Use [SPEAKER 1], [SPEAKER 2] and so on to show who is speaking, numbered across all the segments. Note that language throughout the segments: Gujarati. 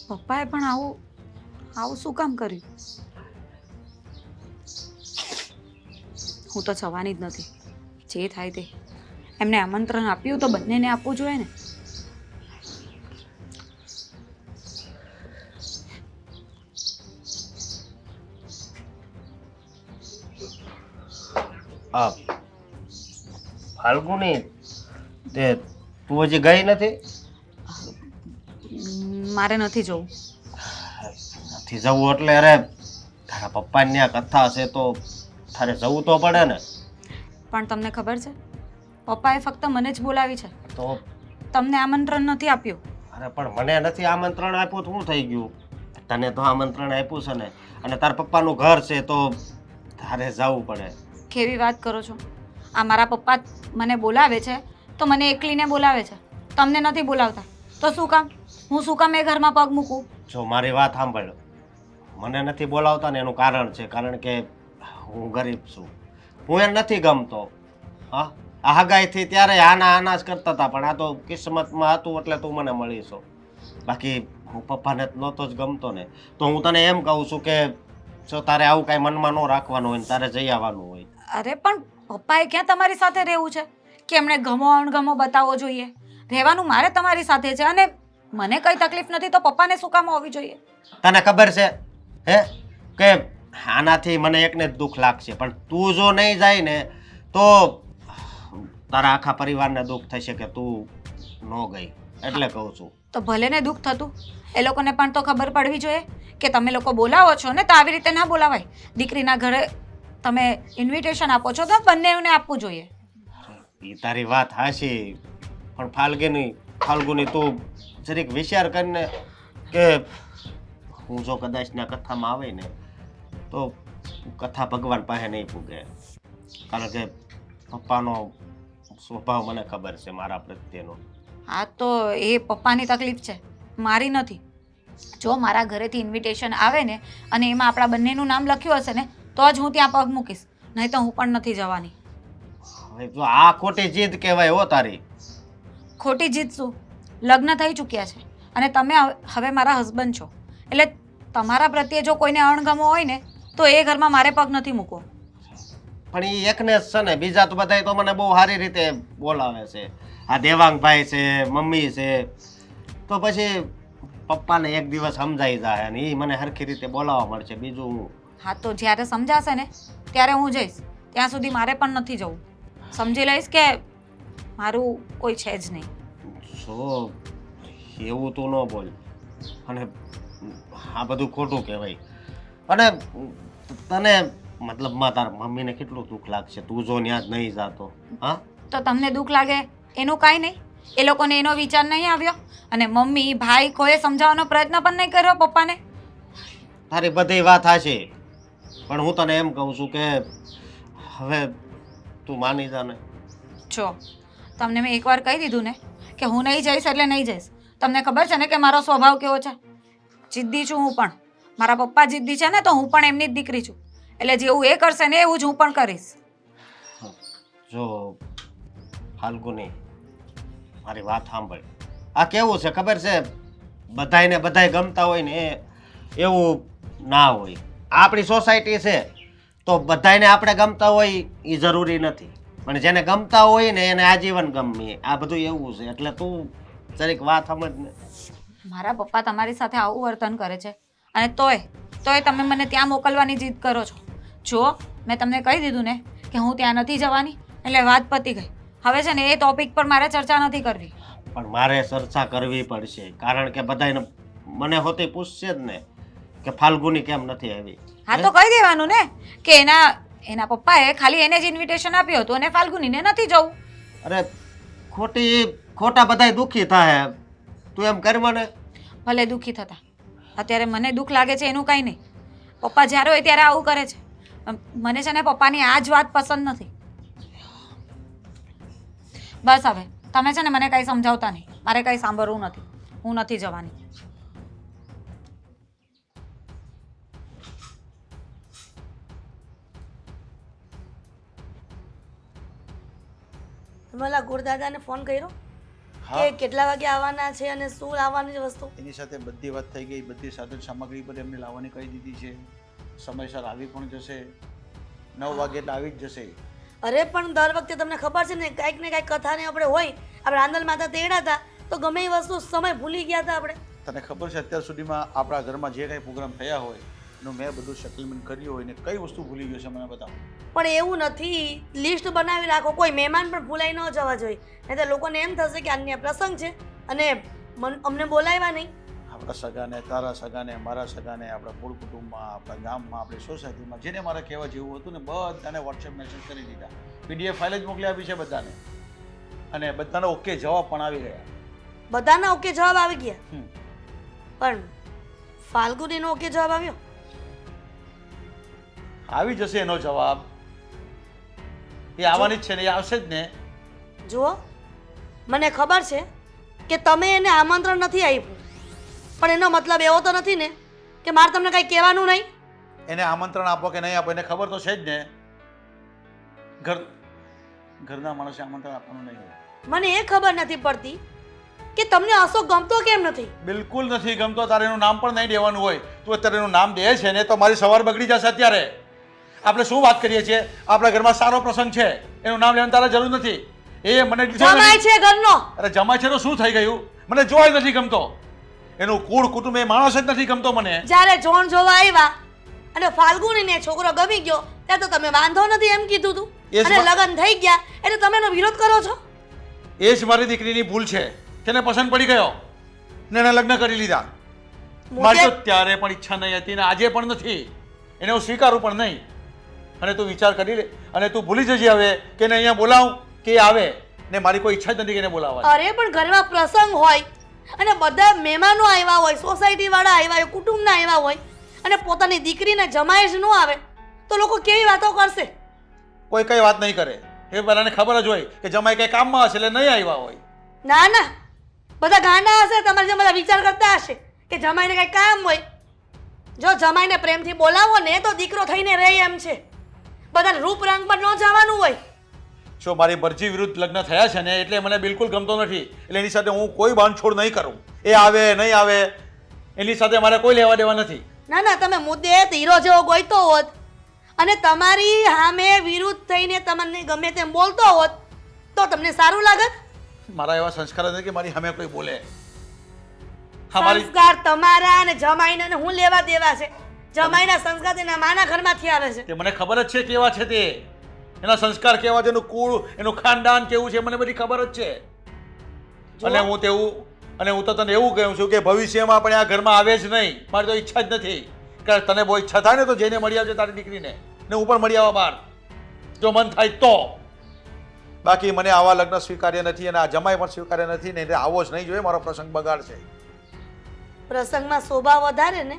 [SPEAKER 1] પપ્પાએ પણ આવું આવું શું કામ કર્યું? હું તો જવાની જ નથી. જે થાય તે. એમને આમંત્રણ આપ્યું તો બંનેને આપવું જોઈએ ને.
[SPEAKER 2] આ ફાલ્ગુની તે તું હજી ગઈ નથી?
[SPEAKER 1] મારે નથી જવું.
[SPEAKER 2] નથી જવું એટલે અરે તારા પપ્પાની ત્યાં કથા છે તો તારે જવું તો પડે ને.
[SPEAKER 1] પણ તમને ખબર છે, પપ્પાએ ફક્ત મને જ બોલાવી છે.
[SPEAKER 2] તો
[SPEAKER 1] તમને આમંત્રણ નથી આપ્યું.
[SPEAKER 2] અરે પણ મને નથી આમંત્રણ આપ્યું તો શું થઈ ગયું? તને તો આમંત્રણ આપ્યું છે ને, અને તારા પપ્પાનું ઘર છે તો તારે જવું પડે.
[SPEAKER 1] કેવી વાત કરો છો? આ મારા પપ્પા મને બોલાવે છે તો મને એકલીને બોલાવે છે. તમને નથી બોલાવતા તો શું કામ? હું શું કામ એ ઘરમાં પગ મૂકું?
[SPEAKER 2] જો મારી વાત સાંભળ, મને નથી બોલાવતા ને એનું કારણ છે, કારણ કે હું ગરીબ છું. હું એને નથી ગમતો. હા, આ હગાઈથી ત્યારે આના જ કરતા હતા, પણ આ તો કિસ્મતમાં હતું એટલે તું મને મળી છો. બાકી હું પપ્પાને નહોતો જ ગમતો ને. તો હું તને એમ કહું છું કે જો તારે આવું કાંઈ મનમાં ન રાખવાનું હોય ને તારે જઈ આવવાનું હોય.
[SPEAKER 1] અરે પણ પપ્પાએ ક્યાં તમારી સાથે રહેવું છે કે એમણે ગમો અણગમો બતાવવો જોઈએ? રહેવાનું મારે તમારી સાથે છે, અને મને કઈ તકલીફ નથી તો પપ્પાને શું કામ હોવી જોઈએ?
[SPEAKER 2] તને ખબર છે હે કે આનાથી મને એકને જ દુઃખ લાગશે, પણ તું જો નહીં જાય ને તો તારા આખા પરિવારને દુઃખ થશે કે તું ન ગઈ, એટલે કહું છું.
[SPEAKER 1] તો ભલે ને દુઃખ થતું, એ લોકોને પણ તો ખબર પડવી જોઈએ કે તમે લોકો બોલાવો છો ને તો આવી રીતે ના બોલાવાય. દીકરીના ઘરે તમે ઇન્વિટેશન આપો છો તો બંનેને આપવું જોઈએ.
[SPEAKER 2] એ તારી વાત હાશી, પણ ફાલ્ગુની તું જરીક વિચાર કરીને કે હું જો કદાચના કથામાં આવે ને તો કથા ભગવાન પાસે નહીં પૂગે, કારણ કે પપ્પાનો સ્વભાવ મને ખબર છે મારા પ્રત્યેનો.
[SPEAKER 1] હા તો એ પપ્પાની તકલીફ છે, મારી નથી. જો મારા ઘરેથી ઇન્વિટેશન આવે ને અને એમાં આપણા બંનેનું નામ લખ્યું હશે ને તો જ હું ત્યાં પગ મૂકીશ, નહીં તો હું પણ નથી જવાની.
[SPEAKER 2] હવે જો આ ખોટી જીદ કહેવાય હો તારી.
[SPEAKER 1] ખોટી જીત શું? લગ્ન થઈ ચૂક્યા છે અને તમે હવે મારા હસબન્ડ છો, એટલે તમારા પ્રત્યે જો કોઈને અણગમો હોય ને તો એ ઘરમાં મારે પગ નથી મૂકવો.
[SPEAKER 2] પણ એ એકને જ છે ને, બીજા તો બધાય તો મને બહુ સારી રીતે બોલાવે છે. આ દેવાંગભાઈ છે, મમ્મી છે, તો પછી પપ્પાને એક દિવસ સમજાઈ જાય અને એ મને સરખી રીતે બોલાવવા મળશે. બીજું હું
[SPEAKER 1] હા તો જ્યારે સમજાશે ને ત્યારે હું જઈશ. ત્યાં સુધી મારે પણ નથી જવું. સમજી લઈશ કે મારું કોઈ છે જ નહીં.
[SPEAKER 2] જો એવું તું ન બોલ, અને આ બધું ખોટું કહેવાય. અને તને મતલબમાં તારા મમ્મીને કેટલું દુઃખ લાગશે તું જો ત્યાં જ નહીં જાતો? હા
[SPEAKER 1] તો તમને દુઃખ લાગે એનું કાંઈ નહીં. એ લોકોને એનો વિચાર નહીં આવ્યો, અને મમ્મી ભાઈ કોઈએ સમજાવવાનો પ્રયત્ન પણ નહીં કર્યો પપ્પાને.
[SPEAKER 2] તારી બધી વાત હાચી, પણ હું તને એમ કહું છું કે હવે તું માની જા ને.
[SPEAKER 1] જો તમને મેં એકવાર કહી દીધું ને કે હું નહીં જઈશ એટલે નહીં જઈશ. તમને ખબર છે ને કે મારો સ્વભાવ કેવો છે? જિદ્દી છું હું પણ. મારા પપ્પા જિદ્દી છે ને તો હું પણ એમની જ દીકરી છું, એટલે જેવું એ કરશે ને એવું જ હું પણ કરીશ.
[SPEAKER 2] જો ફાલ્ગુની, મારી વાત સાંભળ. આ કેવું છે ખબર છે, બધાય ગમતા હોય ને એવું ના હોય. આપણી સોસાયટી છે તો બધાયને આપણે ગમતા હોય એ જરૂરી નથી, પણ જેને ગમતા હોય ને એને આજીવન ગમીએ. આ બધું એવું છે, એટલે તું જરીક વાત સમજ ને.
[SPEAKER 1] મારા પપ્પા તમારી સાથે આવું વર્તન કરે છે અને તોય તમે મને ત્યાં મોકલવાની જીદ કરો છો. જો મેં તમને કહી દીધું ને કે હું ત્યાં નથી જવાની, એટલે વાત પતી ગઈ. હવે છે ને એ ટોપિક પર મારે ચર્ચા નથી કરવી.
[SPEAKER 2] પણ મારે ચર્ચા કરવી પડશે, કારણ કે બધાને મને હોતી પૂછશે જ ને કે ફાલ્ગુની કેમ નથી આવી.
[SPEAKER 1] હા તો કહી દેવાનું ને કે એના પપ્પાએ ખાલી એને જ ઇન્વિટેશન આપ્યું હતું અને ફાલ્ગુનીને નથી જવું.
[SPEAKER 2] અરે ખોટા બધાય દુઃખી થાય, તું એમ કર મને.
[SPEAKER 1] ભલે દુઃખી થતા, અત્યારે મને દુઃખ લાગે છે એનું કાંઈ નહીં. પપ્પા જ્યારે હોય ત્યારે આવું કરે છે. મને છે ને પપ્પાની આ જ વાત પસંદ નથી. બસ હવે તમે છે ને મને કંઈ સમજાવતા નહીં, મારે કંઈ સાંભળવું નથી. હું નથી જવાની.
[SPEAKER 3] તમે ઓલા ગુરદાદાને ફોન કર્યો? હા.
[SPEAKER 4] કે કેટલા વાગે આવવાના છે અને શું લાવવાની છે વસ્તુ?
[SPEAKER 3] એની સાથે બધી વાત થઈ ગઈ, બધી સાધન સામગ્રી પર એમને લાવવાની કહી દીધી છે. સમયસર આવી પણ જશે, 9 વાગે એટલે આવી જ જશે.
[SPEAKER 4] અરે પણ દર વખતે તમને ખબર છે ને કાંઈક ને કાંઈક કથાને આપણે હોય, આપણે આંદલ માતા તેડા હતા તો ગમે એ વસ્તુ સમય ભૂલી ગયા હતા આપણે.
[SPEAKER 3] તને ખબર છે અત્યાર સુધીમાં આપણા ઘરમાં જે કાંઈ પ્રોગ્રામ થયા હોય એનું મેં બધું સેટલમેન્ટ કર્યું હોય ને કઈ વસ્તુ ભૂલી ગયો છે મને બતાવો.
[SPEAKER 4] પણ એવું નથી, લિસ્ટ બનાવી રાખો, કોઈ મહેમાન પણ ભૂલાઈ ન જવા જોઈએ, નહીં તો લોકોને એમ થશે કે આજની આ પ્રસંગ છે અને અમને બોલાવ્યા નહીં.
[SPEAKER 3] આપણા સગાને, તારા સગાને, મારા સગાને, આપણા મૂળ કુટુંબમાં, આપણા ગામમાં, આપણી સોસાયટીમાં જેને મારે કહેવા જેવું હતું ને બધાને વોટ્સએપ મેસેજ કરી દીધા. PDF ફાઇલ જ મોકલી આપી છે બધાને અને બધાનો ઓકે જવાબ પણ આવી ગયા.
[SPEAKER 4] બધાના ઓકે જવાબ આવી ગયા,
[SPEAKER 3] હમ.
[SPEAKER 4] પણ ફાલ્ગુનીનો ઓકે જવાબ આવ્યો?
[SPEAKER 3] આવી જશે એનો જવાબ. એ આવવાની જ છે ને, એ આવશે જ ને.
[SPEAKER 4] જુઓ, મને ખબર છે કે તમે એને આમંત્રણ નથી આપ્યું, પણ એનો મતલબ એવો તો નથી ને કે મારે તમને કંઈ કહેવાનું નહીં.
[SPEAKER 3] એને આમંત્રણ આપો કે નહીં આપો એને ખબર તો છે જ ને. ઘરના માણસે આમંત્રણ આપવાનું નહીં હોય.
[SPEAKER 4] મને એ ખબર નથી પડતી કે તમને અશોક ગમતો કેમ નથી.
[SPEAKER 3] બિલકુલ નથી ગમતો. તારે એનું નામ પણ નહીં દેવાનું હોય. તું અત્યારે એનું નામ દે છે ને તો મારી સવાર બગડી જશે. અત્યારે આપણે શું વાત કરીએ છીએ? આપણા ઘરમાં સારો પ્રસંગ છે, એનું નામ લેવાની તારે જરૂર નથી. એ મને
[SPEAKER 4] જમાય છે ઘરનો.
[SPEAKER 3] અરે જમાય છે તો શું થઈ ગયું? મને જોઈ નથી ગમતો. એનું કુળ કુટુંબ એ માણસ જ નથી ગમતો મને.
[SPEAKER 4] જ્યારે જોણ જોવા આવ્યા અને ફાલ્ગુનીને છોકરો ગમી ગયો ત્યાં તો તમે વાંધો નથી એમ કીધું તું,
[SPEAKER 3] એ જ
[SPEAKER 4] અને લગ્ન થઈ ગયા એટલે તમે એનો વિરોધ કરો છો.
[SPEAKER 3] એ જ મારી દીકરીની ભૂલ છે. તેને પસંદ પડી ગયો ને એને લગ્ન કરી લીધા. મારી તો ત્યારે પણ ઈચ્છા નહીં હતી ને આજે પણ નથી. એને હું સ્વીકારું પણ નહીં. અને તું વિચાર કરી લે અને તું ભૂલી જજે હવે કે એને અહીંયા બોલાવું કે એ આવે. ને મારી કોઈ ઈચ્છા જ નથી કે એને બોલાવવા.
[SPEAKER 4] અરે પણ ઘરમાં પ્રસંગ હોય અને બધા મહેમાનો આવ્યા હોય, સોસાયટી વાળા આવ્યા હોય, કુટુંબના આવ્યા હોય અને પોતાની દીકરીને જમાય જ ન આવે તો લોકો કેવી વાતો કરશે?
[SPEAKER 3] કોઈ કઈ વાત નહીં કરે. એ બધાને ખબર જ હોય કે જમાઈ કઈ કામમાં હશે એટલે નહીં આવ્યા હોય.
[SPEAKER 4] ના ના, બધા ગાંડા હશે, તમારે જેમ બધા વિચાર કરતા હશે કે જમાઈને કઈ કામ હોય. જો જમાઈને પ્રેમથી બોલાવો ને તો દીકરો થઈને રહે એમ છે. બધાને રૂપ રંગ પર ન જવાનું હોય.
[SPEAKER 3] જો મારી મરજી વિરુદ્ધ લગ્ન થયા છે ને એટલે મને બિલકુલ ગમતો નથી. એટલે એની સાથે હું કોઈ બાંધછોડ નહીં કરું. એ આવે નહીં આવે એની સાથે મારે કોઈ લેવા દેવા નથી.
[SPEAKER 4] ના ના, તમે મુદ્દે હીરો જેવો ગોઈતો હોત અને તમારી સામે વિરુદ્ધ થઈને તમને ગમે તેમ બોલતો હોત તો તમને સારું લાગત?
[SPEAKER 3] મારા એવા સંસ્કાર નથી કે મારી સામે કોઈ બોલે. મારી
[SPEAKER 4] સંસ્કાર તમારા અને જમાઈને હું લેવા દેવા છે? જમાઈના સંસ્કાર તેના માના ઘરમાંથી આવે છે.
[SPEAKER 3] તે મને ખબર જ છે કેવા છે તે. એના સંસ્કાર કેવા છે, એનું કુળ, એનું ખાનદાન કેવું છે મને બધી ખબર જ છે. અને હું તો તને એવું કહું છું કે ભવિષ્યમાં પણ આ ઘરમાં આવે જ નહીં. મારી તો ઈચ્છા જ નથી. કે તને બહુ ઈચ્છા થાય ને તો જઈને મળી આવજે તારી દીકરીને ને હું પણ મળી આવવા બહાર જો મન થાય તો. બાકી મને આવા લગ્ન સ્વીકાર્ય નથી અને આ જમાઈ પણ સ્વીકાર્ય નથી ને એટલે આવો જ નહીં જોઈએ. મારો પ્રસંગ બગાડશે.
[SPEAKER 4] પ્રસંગમાં શોભા વધારે ને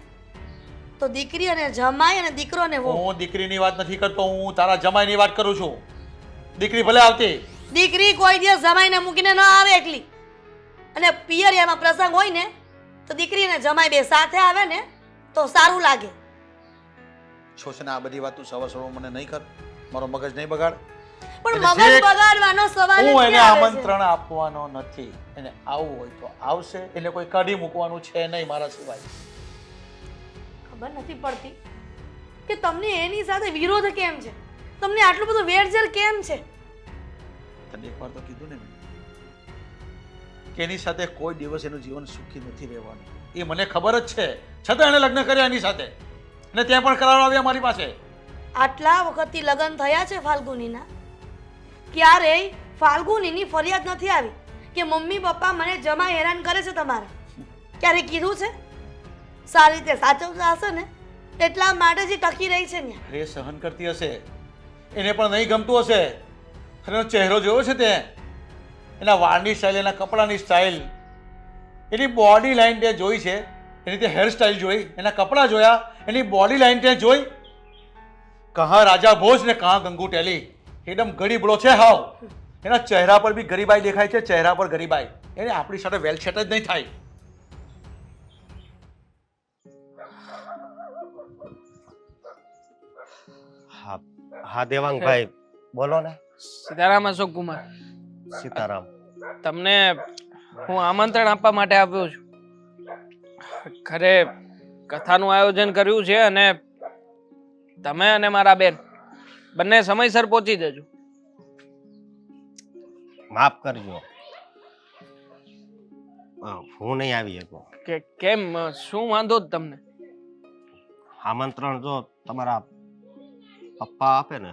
[SPEAKER 4] તો દીકરી અને જમાઈ અને દીકરો ને
[SPEAKER 3] હું દીકરીની વાત નથી કરતો, હું તારા જમાઈની વાત કરું છું. દીકરી ભલે આવતી.
[SPEAKER 4] દીકરી કોઈ દિવસ જમાઈને મૂકીને ન આવે એકલી. અને પિયરિયામાં પ્રસંગ હોય ને તો દીકરી અને જમાઈ બે સાથે આવે ને તો સારું લાગે. છો છે ને આ બધી વાત તું સવાર સવાર મને નહીં કર. મારો મગજ નહીં બગાડ. પણ મગજ બગાડવાનો સવાલ જ
[SPEAKER 3] હું એને
[SPEAKER 4] ક્યાં આવે છે?
[SPEAKER 3] આમંત્રણ આપવાનો નથી. એને આવવું હોય તો આવશે. એને કોઈ કાઢી મૂકવાનું છે નહીં મારા સિવાય.
[SPEAKER 4] ખબર નથી પડતી કે તમને એની સાથે વિરોધ કેમ છે? તમને આટલું બધું વેરઝેર કેમ છે?
[SPEAKER 3] તને એકવાર તો કીધું ને કે એની સાથે કોઈ દિવસ એનું જીવન સુખી નથી રહેવાનું. એ મને ખબર જ છે. છતાં એણે લગ્ન કર્યા એની સાથે અને ત્યાં પણ કરાવડાવ્યા મારી પાસે.
[SPEAKER 4] આટલા વખતથી લગ્ન થયા છે ફાલ્ગુનીના, ક્યારેય ફાલ્ગુનીની ફરિયાદ નથી આવી કે મમ્મી પપ્પા મને જમાઈ હેરાન કરે છે તમારા? ક્યારે કીધું છે? સારી રીતે સાચવતા હશે ને એટલા માટે જ ટકી રહી છે ને.
[SPEAKER 3] એ સહન કરતી હશે. એને પણ નહીં ગમતું હશે. એનો ચહેરો જોયો છે તે, એના વાળની સ્ટાઇલ, એના કપડાની સ્ટાઇલ, એની બોડી લાઈન તે જોઈ છે. એની તે હેર સ્ટાઇલ જોઈ, એના કપડાં જોયા, એની બોડી લાઈન તે જોઈ. કહા રાજા ભોજ ને કહા ગંગુ ટેલી. એકદમ ગરીબડો છે હાવ. એના ચહેરા પર બી ગરીબાઈ દેખાય છે. ચહેરા પર ગરીબાઈ. એને આપણી સાથે વેલ સેટ જ નહીં થાય.
[SPEAKER 2] હા હા દેવાંગભાઈ બોલો ને.
[SPEAKER 5] સીતારામ અશોક કુમાર,
[SPEAKER 2] સીતારામ.
[SPEAKER 5] તમને હું આમંત્રણ આપવા માટે આવ્યો છું. ઘરે કથાનું આયોજન કર્યું છે અને તમે અને મારા બેન બંને સમયસર પહોંચી જજો.
[SPEAKER 2] માફ કરજો, હું નહીં આવી શકું.
[SPEAKER 5] કે કેમ, શું વાંધો જ તમને?
[SPEAKER 2] આમંત્રણ જો તમારા પપ્પા આપે ને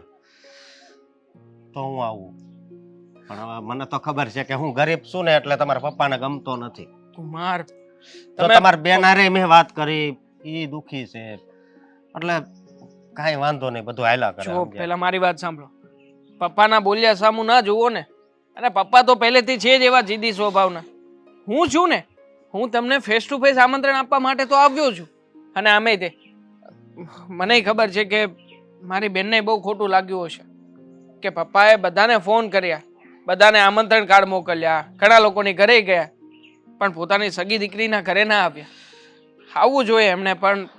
[SPEAKER 2] તો હું આવું, પણ હવે મને તો ખબર છે કે હું ગરીબ છું ને એટલે તમારા પપ્પાને ગમતો નથી.
[SPEAKER 5] કુમાર,
[SPEAKER 2] તો તમારા બેન હારે મેં વાત કરી, ઈ દુખી છે એટલે કાંઈ વાંધો નહીં, બધું હાલ્યા કરે.
[SPEAKER 5] જો પહેલા મારી વાત સાંભળો. પપ્પાના બોલ્યા સામું ના જુઓ ને. અને પપ્પા તો પહેલેથી છે જ એવા જીદી સ્વભાવના. હું છું ને, હું તમને ફેસ ટુ ફેસ આમંત્રણ આપવા માટે તો આવ્યો છું. અને આમે તે મને ખબર છે કે મારી બેનને બહુ ખોટું લાગ્યું હશે કે પપ્પાએ બધાને ફોન કર્યા, બધાને આમંત્રણ કાર્ડ મોકલ્યા, ઘણા લોકોની ઘરે ગયા, પણ પોતાની સગી દીકરીના ઘરે ના આવ્યા. આવવું જોઈએ એમને, પણ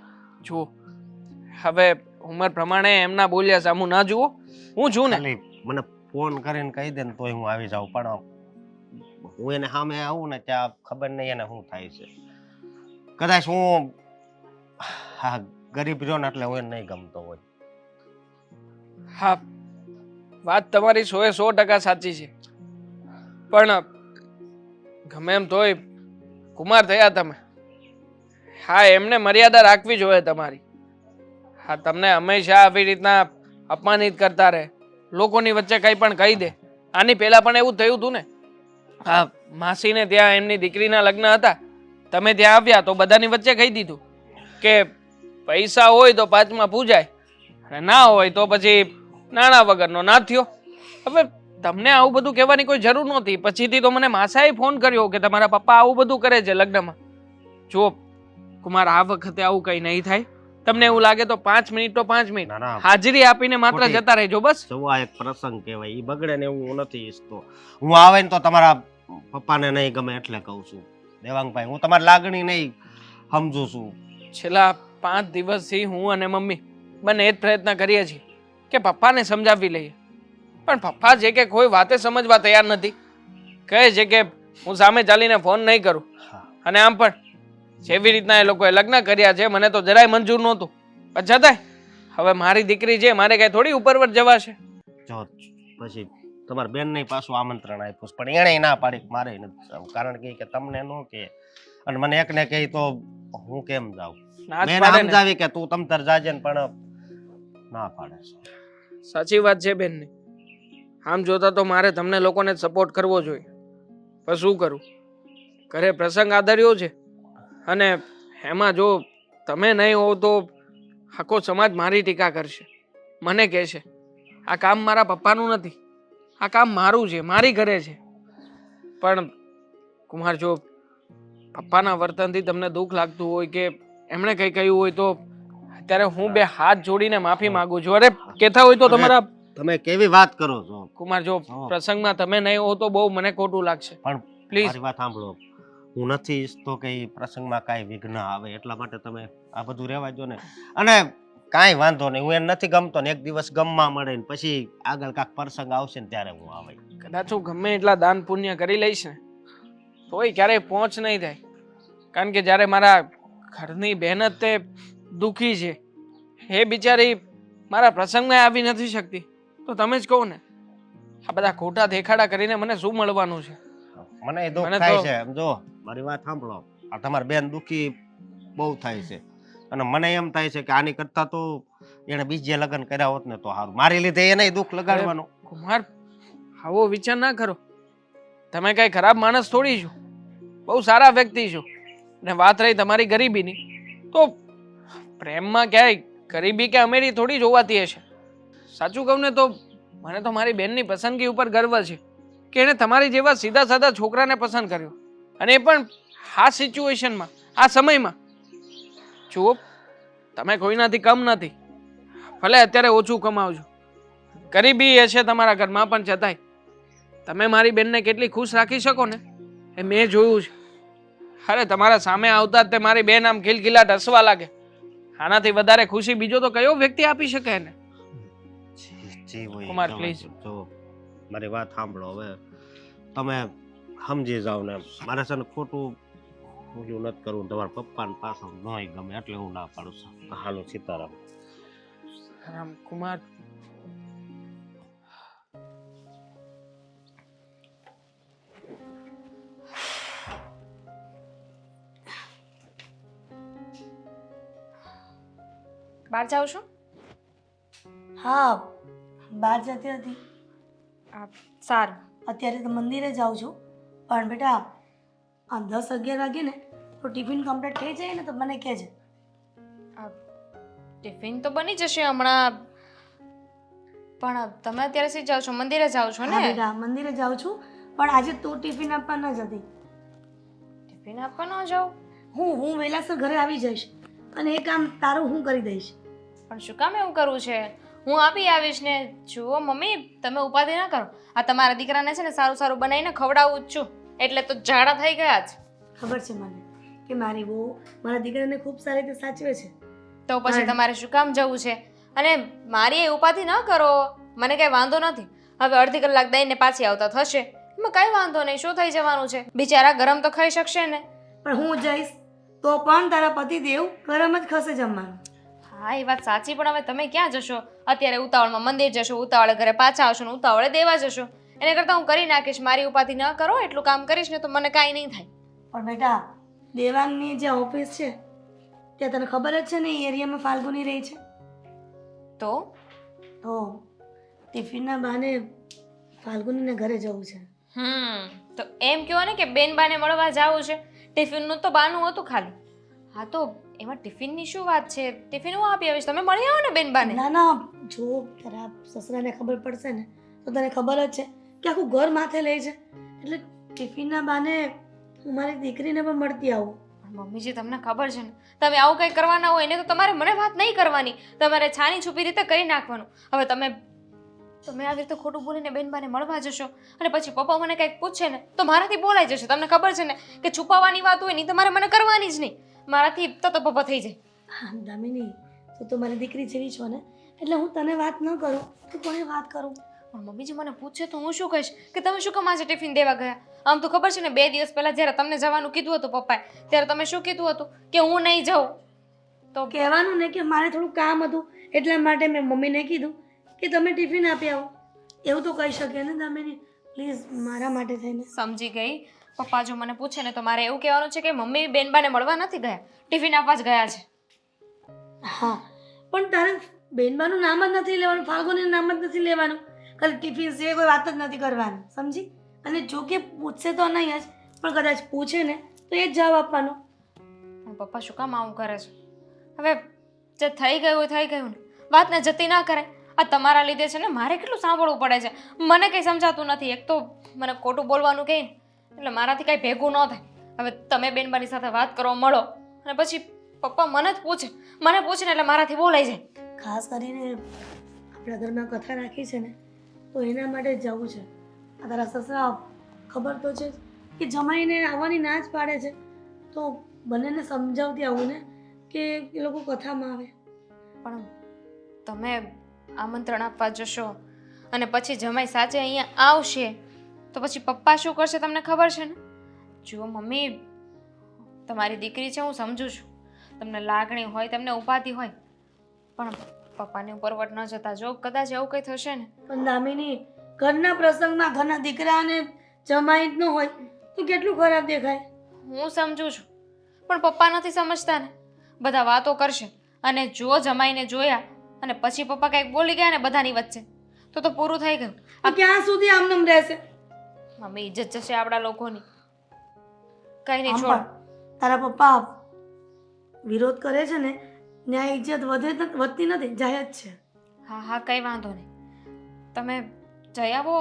[SPEAKER 5] જુઓ હવે ઉંમર પ્રમાણે એમના બોલ્યા સામું ના જુઓ. હું છું ને.
[SPEAKER 2] ખાલી મને ફોન કરીને કહી દે ને તોય હું આવી જાઉં, પણ હું એને સામે આવું ને ત્યાં ખબર નહીં એને શું થાય છે. કદાચ હું હા ગરીબ રહ્યો ને એટલે હું એને નહીં ગમતો હોય.
[SPEAKER 5] હા, વાત તમારી 100% સાચી છે, પણ ગમે એમ તોય કુમાર થયા તમે. હા, એમને મર્યાદા રાખવી જોઈએ તમારી. હા, તમને હંમેશા આવી રીતના અપમાનિત કરતા રહે, લોકોની વચ્ચે કંઈ પણ કહી દે. આની પહેલા પણ એવું થયું હતું ને. હા, માસીને ત્યાં એમની દીકરીના લગ્ન હતા, તમે ત્યાં આવ્યા તો બધાની વચ્ચે કહી દીધું કે પૈસા હોય તો પાંચમાં પૂજાય અને ના હોય તો પછી નાણાં વગરનો ના થયો. હવે તમને આવું બધું કહેવાની કોઈ જરૂર નહોતી. પછીથી તો મને માસાએ ફોન કર્યો કે તમારા પપ્પા આવું બધું કરે છે લગ્નમાં. જો કુમાર, આ વખતે આવું કંઈ નહીં થાય. તમને એવું લાગે તો 5 મિનિટ તો 5 મિનિટ
[SPEAKER 2] ના, ના.
[SPEAKER 5] હાજરી આપીને માત્ર
[SPEAKER 2] ખોટી.
[SPEAKER 5] જતા રહેજો બસ.
[SPEAKER 2] જો આ એક પ્રસંગ કહેવાય, ઈ બગડે ને એવું હું નથી ઈચ્છતો. હું આવે ને તો તમારા પપ્પાને નહીં ગમે એટલે કહું છું. દેવાંગભાઈ, હું તમારી લાગણી નહીં સમજુ છું.
[SPEAKER 5] છેલ્લા 5 દિવસથી હું અને મમ્મી બંને એ જ પ્રયત્ન કરીએ છીએ કે પપ્પાને સમજાવી લઈએ, પણ પપ્પા છે કે કોઈ વાતે સમજવા તૈયાર નથી. કહે છે કે હું સામે ચાલીને ફોન નહીં કરું. અને આમ પણ જેવી રીતના એ લોકોએ લગ્ન કર્યા છે મને તો જરાય મંજૂર નહોતું. પણ છતાંય હવે મારી દીકરી છે, મારે કઈ થોડી ઉપરવટ જવાશે.
[SPEAKER 2] જો પછી તમારા બેન ને પાછું આમંત્રણ આપ્યું છે, પણ એણે ના પાડી કે મારે નથી જવું. કારણ કે તમને ન કે અને મને એકને કહે તો હું કેમ જાઉં.
[SPEAKER 5] ના જ
[SPEAKER 2] મેં
[SPEAKER 5] પાડે ને.
[SPEAKER 2] સમજાવી કે તું તમતર જાજે ને, પણ ના પાડે છે.
[SPEAKER 5] સાચી વાત છે બેનની. આમ જોતા તો મારે તમને લોકોને સપોર્ટ કરવો જોઈએ, પણ શું કરું, ઘરે પ્રસંગ આદર્યો છે અને એમાં જો તમે નહીં હોવ તો આખો સમાજ મારી ટીકા કરશે. મને કહેશે આ કામ મારા પપ્પાનું નથી, આ કામ મારું છે, મારી ઘરે છે. પણ કુમાર, જો પપ્પાના વર્તનથી તમને દુઃખ લાગતું હોય કે એમણે કંઈ કહ્યું હોય તો અત્યારે હું 2 હાથ જોડીને માફી માંગુ છું. અરે કહેતા હોય તો તમારા
[SPEAKER 2] તમે કેવી વાત કરો છો.
[SPEAKER 5] કુમાર, જો પ્રસંગમાં તમે નહીં હો તો બહુ મને ખોટું લાગશે.
[SPEAKER 2] પણ
[SPEAKER 5] પ્લીઝ.
[SPEAKER 2] મારી વાત સાંભળો, હું નથી ઈચ્છતો કે ઈ પ્રસંગમાં કાંઈ વિઘ્ન આવે, એટલા માટે તમે આ બધું રહેવા દો ને. અને કાંઈ વાંધો નહીં, હું એને નથી ગમતો ને એક દિવસ ગમવા મળે ને પછી આગળ કાંઈક પ્રસંગ આવશે ને ત્યારે હું આવે.
[SPEAKER 5] કદાચ હું ગમે એટલા દાન પુણ્ય કરી લઈશ ને તોય ક્યારેય પહોંચ નહીં થાય. કારણ કે જ્યારે મારા ઘરની બહેન જ તે દુઃખી છે, એ બિચારી મારા પ્રસંગમાં આવી નથી શકતી, તો તમે જ કહો ને આ બધા ખોટા દેખાડા કરીને મને શું મળવાનું છે.
[SPEAKER 2] મને દુઃખ
[SPEAKER 5] મને
[SPEAKER 2] થાય
[SPEAKER 5] તો-
[SPEAKER 2] છે. જો મારી વાત સાંભળો, આ તમારી બેન દુઃખી બહુ થાય છે અને મને એમ થાય છે કે આની કરતા તો એને બીજે લગ્ન કર્યા હોત ને તો સારું. મારી લીધે એને દુઃખ લગાડવાનું.
[SPEAKER 5] કુમાર, આવો વિચાર ના કરો. તમે કઈ ખરાબ માણસ થોડી છો, બહુ સારા વ્યક્તિ છો. ને વાત રહી તમારી ગરીબીની, તો પ્રેમમાં ક્યાંય ગરીબી કે અમીરી થોડી જોવાતી હશે. સાચું કહું ને તો મને તો મારી બેનની પસંદગી ઉપર ગર્વ છે કે એણે તમારી જેવા સીધા સાધા છોકરાને પસંદ કર્યો, અને એ પણ આ સિચ્યુએશનમાં, આ સમયમાં. જુઓ, તમે કોઈનાથી કમ નથી, ભલે અત્યારે ઓછું કમાવજો, ગરીબી હશે તમારા ઘરમાં, પણ છતાંય તમે મારી બેનને કેટલી ખુશ રાખી શકો ને એ મેં જોયું છે. અરે તમારા સામે આવતા જ તે મારી બેન આમ ખિલખિલાટ હસવા લાગે. આનાથી વધારે ખુશી બીજો તો કયો વ્યક્તિ આપી શકે એને?
[SPEAKER 2] જી હોય
[SPEAKER 5] કુમાર,
[SPEAKER 2] જવા
[SPEAKER 5] please.
[SPEAKER 2] દો. જો મારી વાત સાંભળો, હવે તમે સમજી જાવ ને મારે છે ને ખોટું ઓલું નથી કરવું તમારા પપ્પાને પાછળ નહીં ગમે એટલે હું ના પાડું છું હાલો સીતારામ
[SPEAKER 5] રામ કુમાર
[SPEAKER 6] બહાર જાઉં છું
[SPEAKER 4] હા બહાર જતી હતી
[SPEAKER 6] સારું
[SPEAKER 4] અત્યારે તો મંદિરે જાઉં છું પણ બેટા આ 10-11 વાગે ને તો ટિફિન કમ્પ્લીટ થઈ જાય ને તો મને કહેજે.
[SPEAKER 6] ટિફિન તો બની જશે હમણાં પણ તમે અત્યારે શી જાઓ છો મંદિરે જાઓ છો
[SPEAKER 4] હા
[SPEAKER 6] ને
[SPEAKER 4] બેટા મંદિરે જાઉં છું પણ આજે તું ટિફિન આપવા ન જતી.
[SPEAKER 6] ટિફિન આપવા ન જાઓ
[SPEAKER 4] હું વહેલાસર ઘરે આવી જઈશ અને એ કામ તારું હું કરી દઈશ.
[SPEAKER 6] પણ શું કામ એવું કરવું છે હું આપી આવીશ ને જુઓ મમ્મી તમે ઉપાધિ ના કરો આ તમારા દીકરાને છે ને સારું સારું બનાવીને ખવડાવું જ છું એટલે તો ઝાડા થઈ ગયા જ
[SPEAKER 4] ખબર છે મને કે મારી બહુ મારા દીકરાને ખૂબ સારી રીતે સાચવે છે.
[SPEAKER 6] તો પછી તમારે શું કામ જવું છે અને મારી એ ઉપાધિ ન કરો મને કઈ વાંધો નથી હવે અડધી કલાક દઈને પાછી આવતા થશે એમાં કઈ વાંધો નહીં શું થઈ જવાનું છે બિચારા ગરમ તો ખાઈ શકશે ને
[SPEAKER 4] પણ હું જઈશ તો પણ તારા પતિદેવ ગરમ જ ખસે જમવાનું.
[SPEAKER 6] હા એ વાત સાચી પણ હવે તમે ક્યાં જશો અત્યારે ઉતાવળમાં મંદિર જશો ઉતાવળે ઘરે પાછા આવશો ને ઉતાવળે દેવા જશો એને કરતાં હું કરી નાખીશ મારી ઉપાધિ ન કરો એટલું કામ કરીશ ને તો મને કાંઈ નહીં થાય.
[SPEAKER 4] પણ બેટા દેવાંગની જે ઓફિસ છે ત્યાં તને ખબર જ છે ને એ એરિયામાં ફાલ્ગુની રહી છે
[SPEAKER 6] તો
[SPEAKER 4] તો ટિફિનના બહાને ફાલ્ગુનીને ઘરે જવું છે.
[SPEAKER 6] તો એમ કહો ને કે બેનબાને મળવા જાવું છે ટિફિનનું તો બાનું હતું ખાલી હા તો એમાં ટિફિનની શું વાત છે ટિફિન હું આપી આવીશ તમે મળી આવો ને બેનબાને
[SPEAKER 4] ના ના જો તારા સસરાને ખબર પડશે ને તો તને ખબર જ છે કે આખું ઘર માથે લે છે એટલે ટિફિનના બહાને હું મારી દીકરીને પણ મળતી આવું.
[SPEAKER 6] પણ મમ્મીજી તમને ખબર છે ને તમે આવું કંઈ કરવાના હોય ને તો તમારે મને વાત નહીં કરવાની તમારે છાની છુપી રીતે કરી નાખવાનું હવે તમે આવી રીતે ખોટું બોલીને બેનબાને મળવા જશો અને પછી પપ્પા મને કંઈક પૂછે ને તો મારાથી બોલાઈ જશે તમને ખબર છે ને કે છુપાવવાની વાત હોય નહીં તમારે મને કરવાની જ નહીં મારાથી તો પપ્પા થઈ જાય.
[SPEAKER 4] હા દામિની તું તો મારી દીકરી જેવી છો ને એટલે હું તને વાત ન કરું તું કોને વાત કરું.
[SPEAKER 6] પણ મમ્મીજી મને પૂછે તો હું શું કહીશ કે તમે શું કામ આજે ટિફિન દેવા ગયા આમ તો ખબર છે ને 2 દિવસ પહેલા જ્યારે તમને જવાનું કીધું હતું પપ્પાએ ત્યારે તમે શું કીધું હતું કે હું નહીં જાઉં તો
[SPEAKER 4] કહેવાનું ને કે મારે થોડું કામ હતું એટલા માટે મેં મમ્મીને કીધું કે તમે ટિફિન આપી આવો એવું તો કહી શકે ને દામિની પ્લીઝ મારા માટે થઈને.
[SPEAKER 6] સમજી ગઈ પપ્પા જો મને પૂછે ને તો મારે એવું કહેવાનું છે કે મમ્મી બેનબાને મળવા નથી ગયા ટિફિન આપવા જ ગયા છે.
[SPEAKER 4] હા પણ તારે બેનબાનું નામ જ નથી લેવાનું ફાલ્ગુનીનું નામ જ નથી લેવાનું ખાલી ટિફિન સિવાય કોઈ વાત જ નથી કરવાની સમજી. અને જો કે પૂછશે તો નહીં જ પણ કદાચ પૂછે ને તો એ જ જવાબ આપવાનો.
[SPEAKER 6] પણ પપ્પા શું કામ આવું કરે છે હવે જે થઈ ગયું એ થઈ ગયું ને વાતને જતી ના કરે આ તમારા લીધે છે ને મારે કેટલું સાંભળવું પડે છે મને કંઈ સમજાતું નથી એક તો મને ખોટું બોલવાનું કહે ને એટલે મારાથી કાંઈ ભેગું ન થાય હવે તમે બેનબાની સાથે વાત કરો મળો અને પછી પપ્પા મને જ પૂછે ને એટલે મારાથી બોલાઈ જાય.
[SPEAKER 4] ખાસ કરીને આપણા ઘરમાં કથા રાખી છે ને તો એના માટે જ જવું છે. આ તારા સસરા ખબર તો છે કે જમાઈને આવવાની ના જ પાડે છે તો બંનેને સમજાવતી આવું ને કે એ લોકો કથામાં આવે.
[SPEAKER 6] પણ તમે આમંત્રણ આપવા જશો અને પછી જમાઈ સાચે અહીંયા આવશે તો પછી પપ્પા શું કરશે તમને ખબર છે ને. જુઓ મમ્મી તમારી દીકરી છે હું સમજુ છું તમને લાગણી હોય તમને ઉપાધિ હોય પણ પપ્પાની ઉપરવટ ન જતા જો કદાચ એવું કંઈ થશે ને
[SPEAKER 4] પણ દામિની ઘરના પ્રસંગમાં ઘરના દીકરા અને જમાઈ જ ન હોય તો કેટલું ખરાબ દેખાય.
[SPEAKER 6] હું સમજુ છું પણ પપ્પા નથી સમજતા ને બધા વાતો કરશે અને જો જમાઈને જોયા અને પછી પપ્પા કંઈક બોલી ગયા ને બધાની વચ્ચે તો પૂરું થઈ ગયું.
[SPEAKER 4] આ ક્યાં સુધી આમનામ રહેશે.
[SPEAKER 6] મમ્મી ઇજ્જત જશે આપણા લોકોની કઈ નહીં
[SPEAKER 4] આમ
[SPEAKER 6] છોડ
[SPEAKER 4] પણ તારા પપ્પા વિરોધ કરે છે ને ન્યાય ઇજ્જત વધતી નથી જાય જ છે.
[SPEAKER 6] હા હા કંઈ વાંધો નહીં તમે જઈ આવો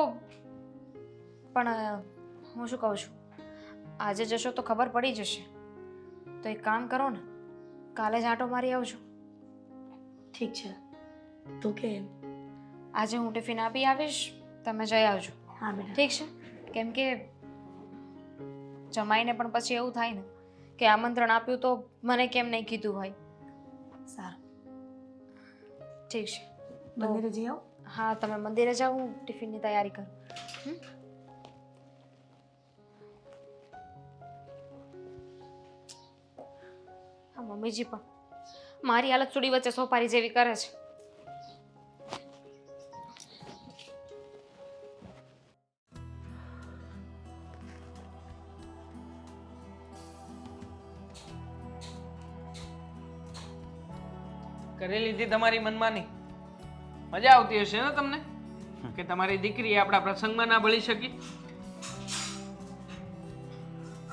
[SPEAKER 6] પણ હું શું કહું છું આજે જશો તો ખબર પડી જશે તો એક કામ કરો ને કાલે જ આંટો મારી આવજો.
[SPEAKER 4] ઠીક છે તો કે
[SPEAKER 6] આજે હું ટિફિન આપી આવીશ તમે જઈ આવજો.
[SPEAKER 4] હા બેટા
[SPEAKER 6] ઠીક છે કેમ કે જમાઈને પણ પછી એવું થાય ને કે આમંત્રણ આપ્યું તો મને કેમ નહીં કીધું હોય.
[SPEAKER 4] સારું
[SPEAKER 6] ઠીક છે
[SPEAKER 4] મંદિરે જઈ આવો.
[SPEAKER 6] હા તમે મંદિરે જાઓ હું ટિફિનની તૈયારી કરું. મમ્મીજી પણ મારી હાલત ચૂડી વચ્ચે સોપારી જેવી કરે છે.
[SPEAKER 5] કરી લીધી તમારી મનમાની. મજા આવતી હશે ને તમને કે તમારી દીકરી આપણા પ્રસંગમાં ના ભળી શકી?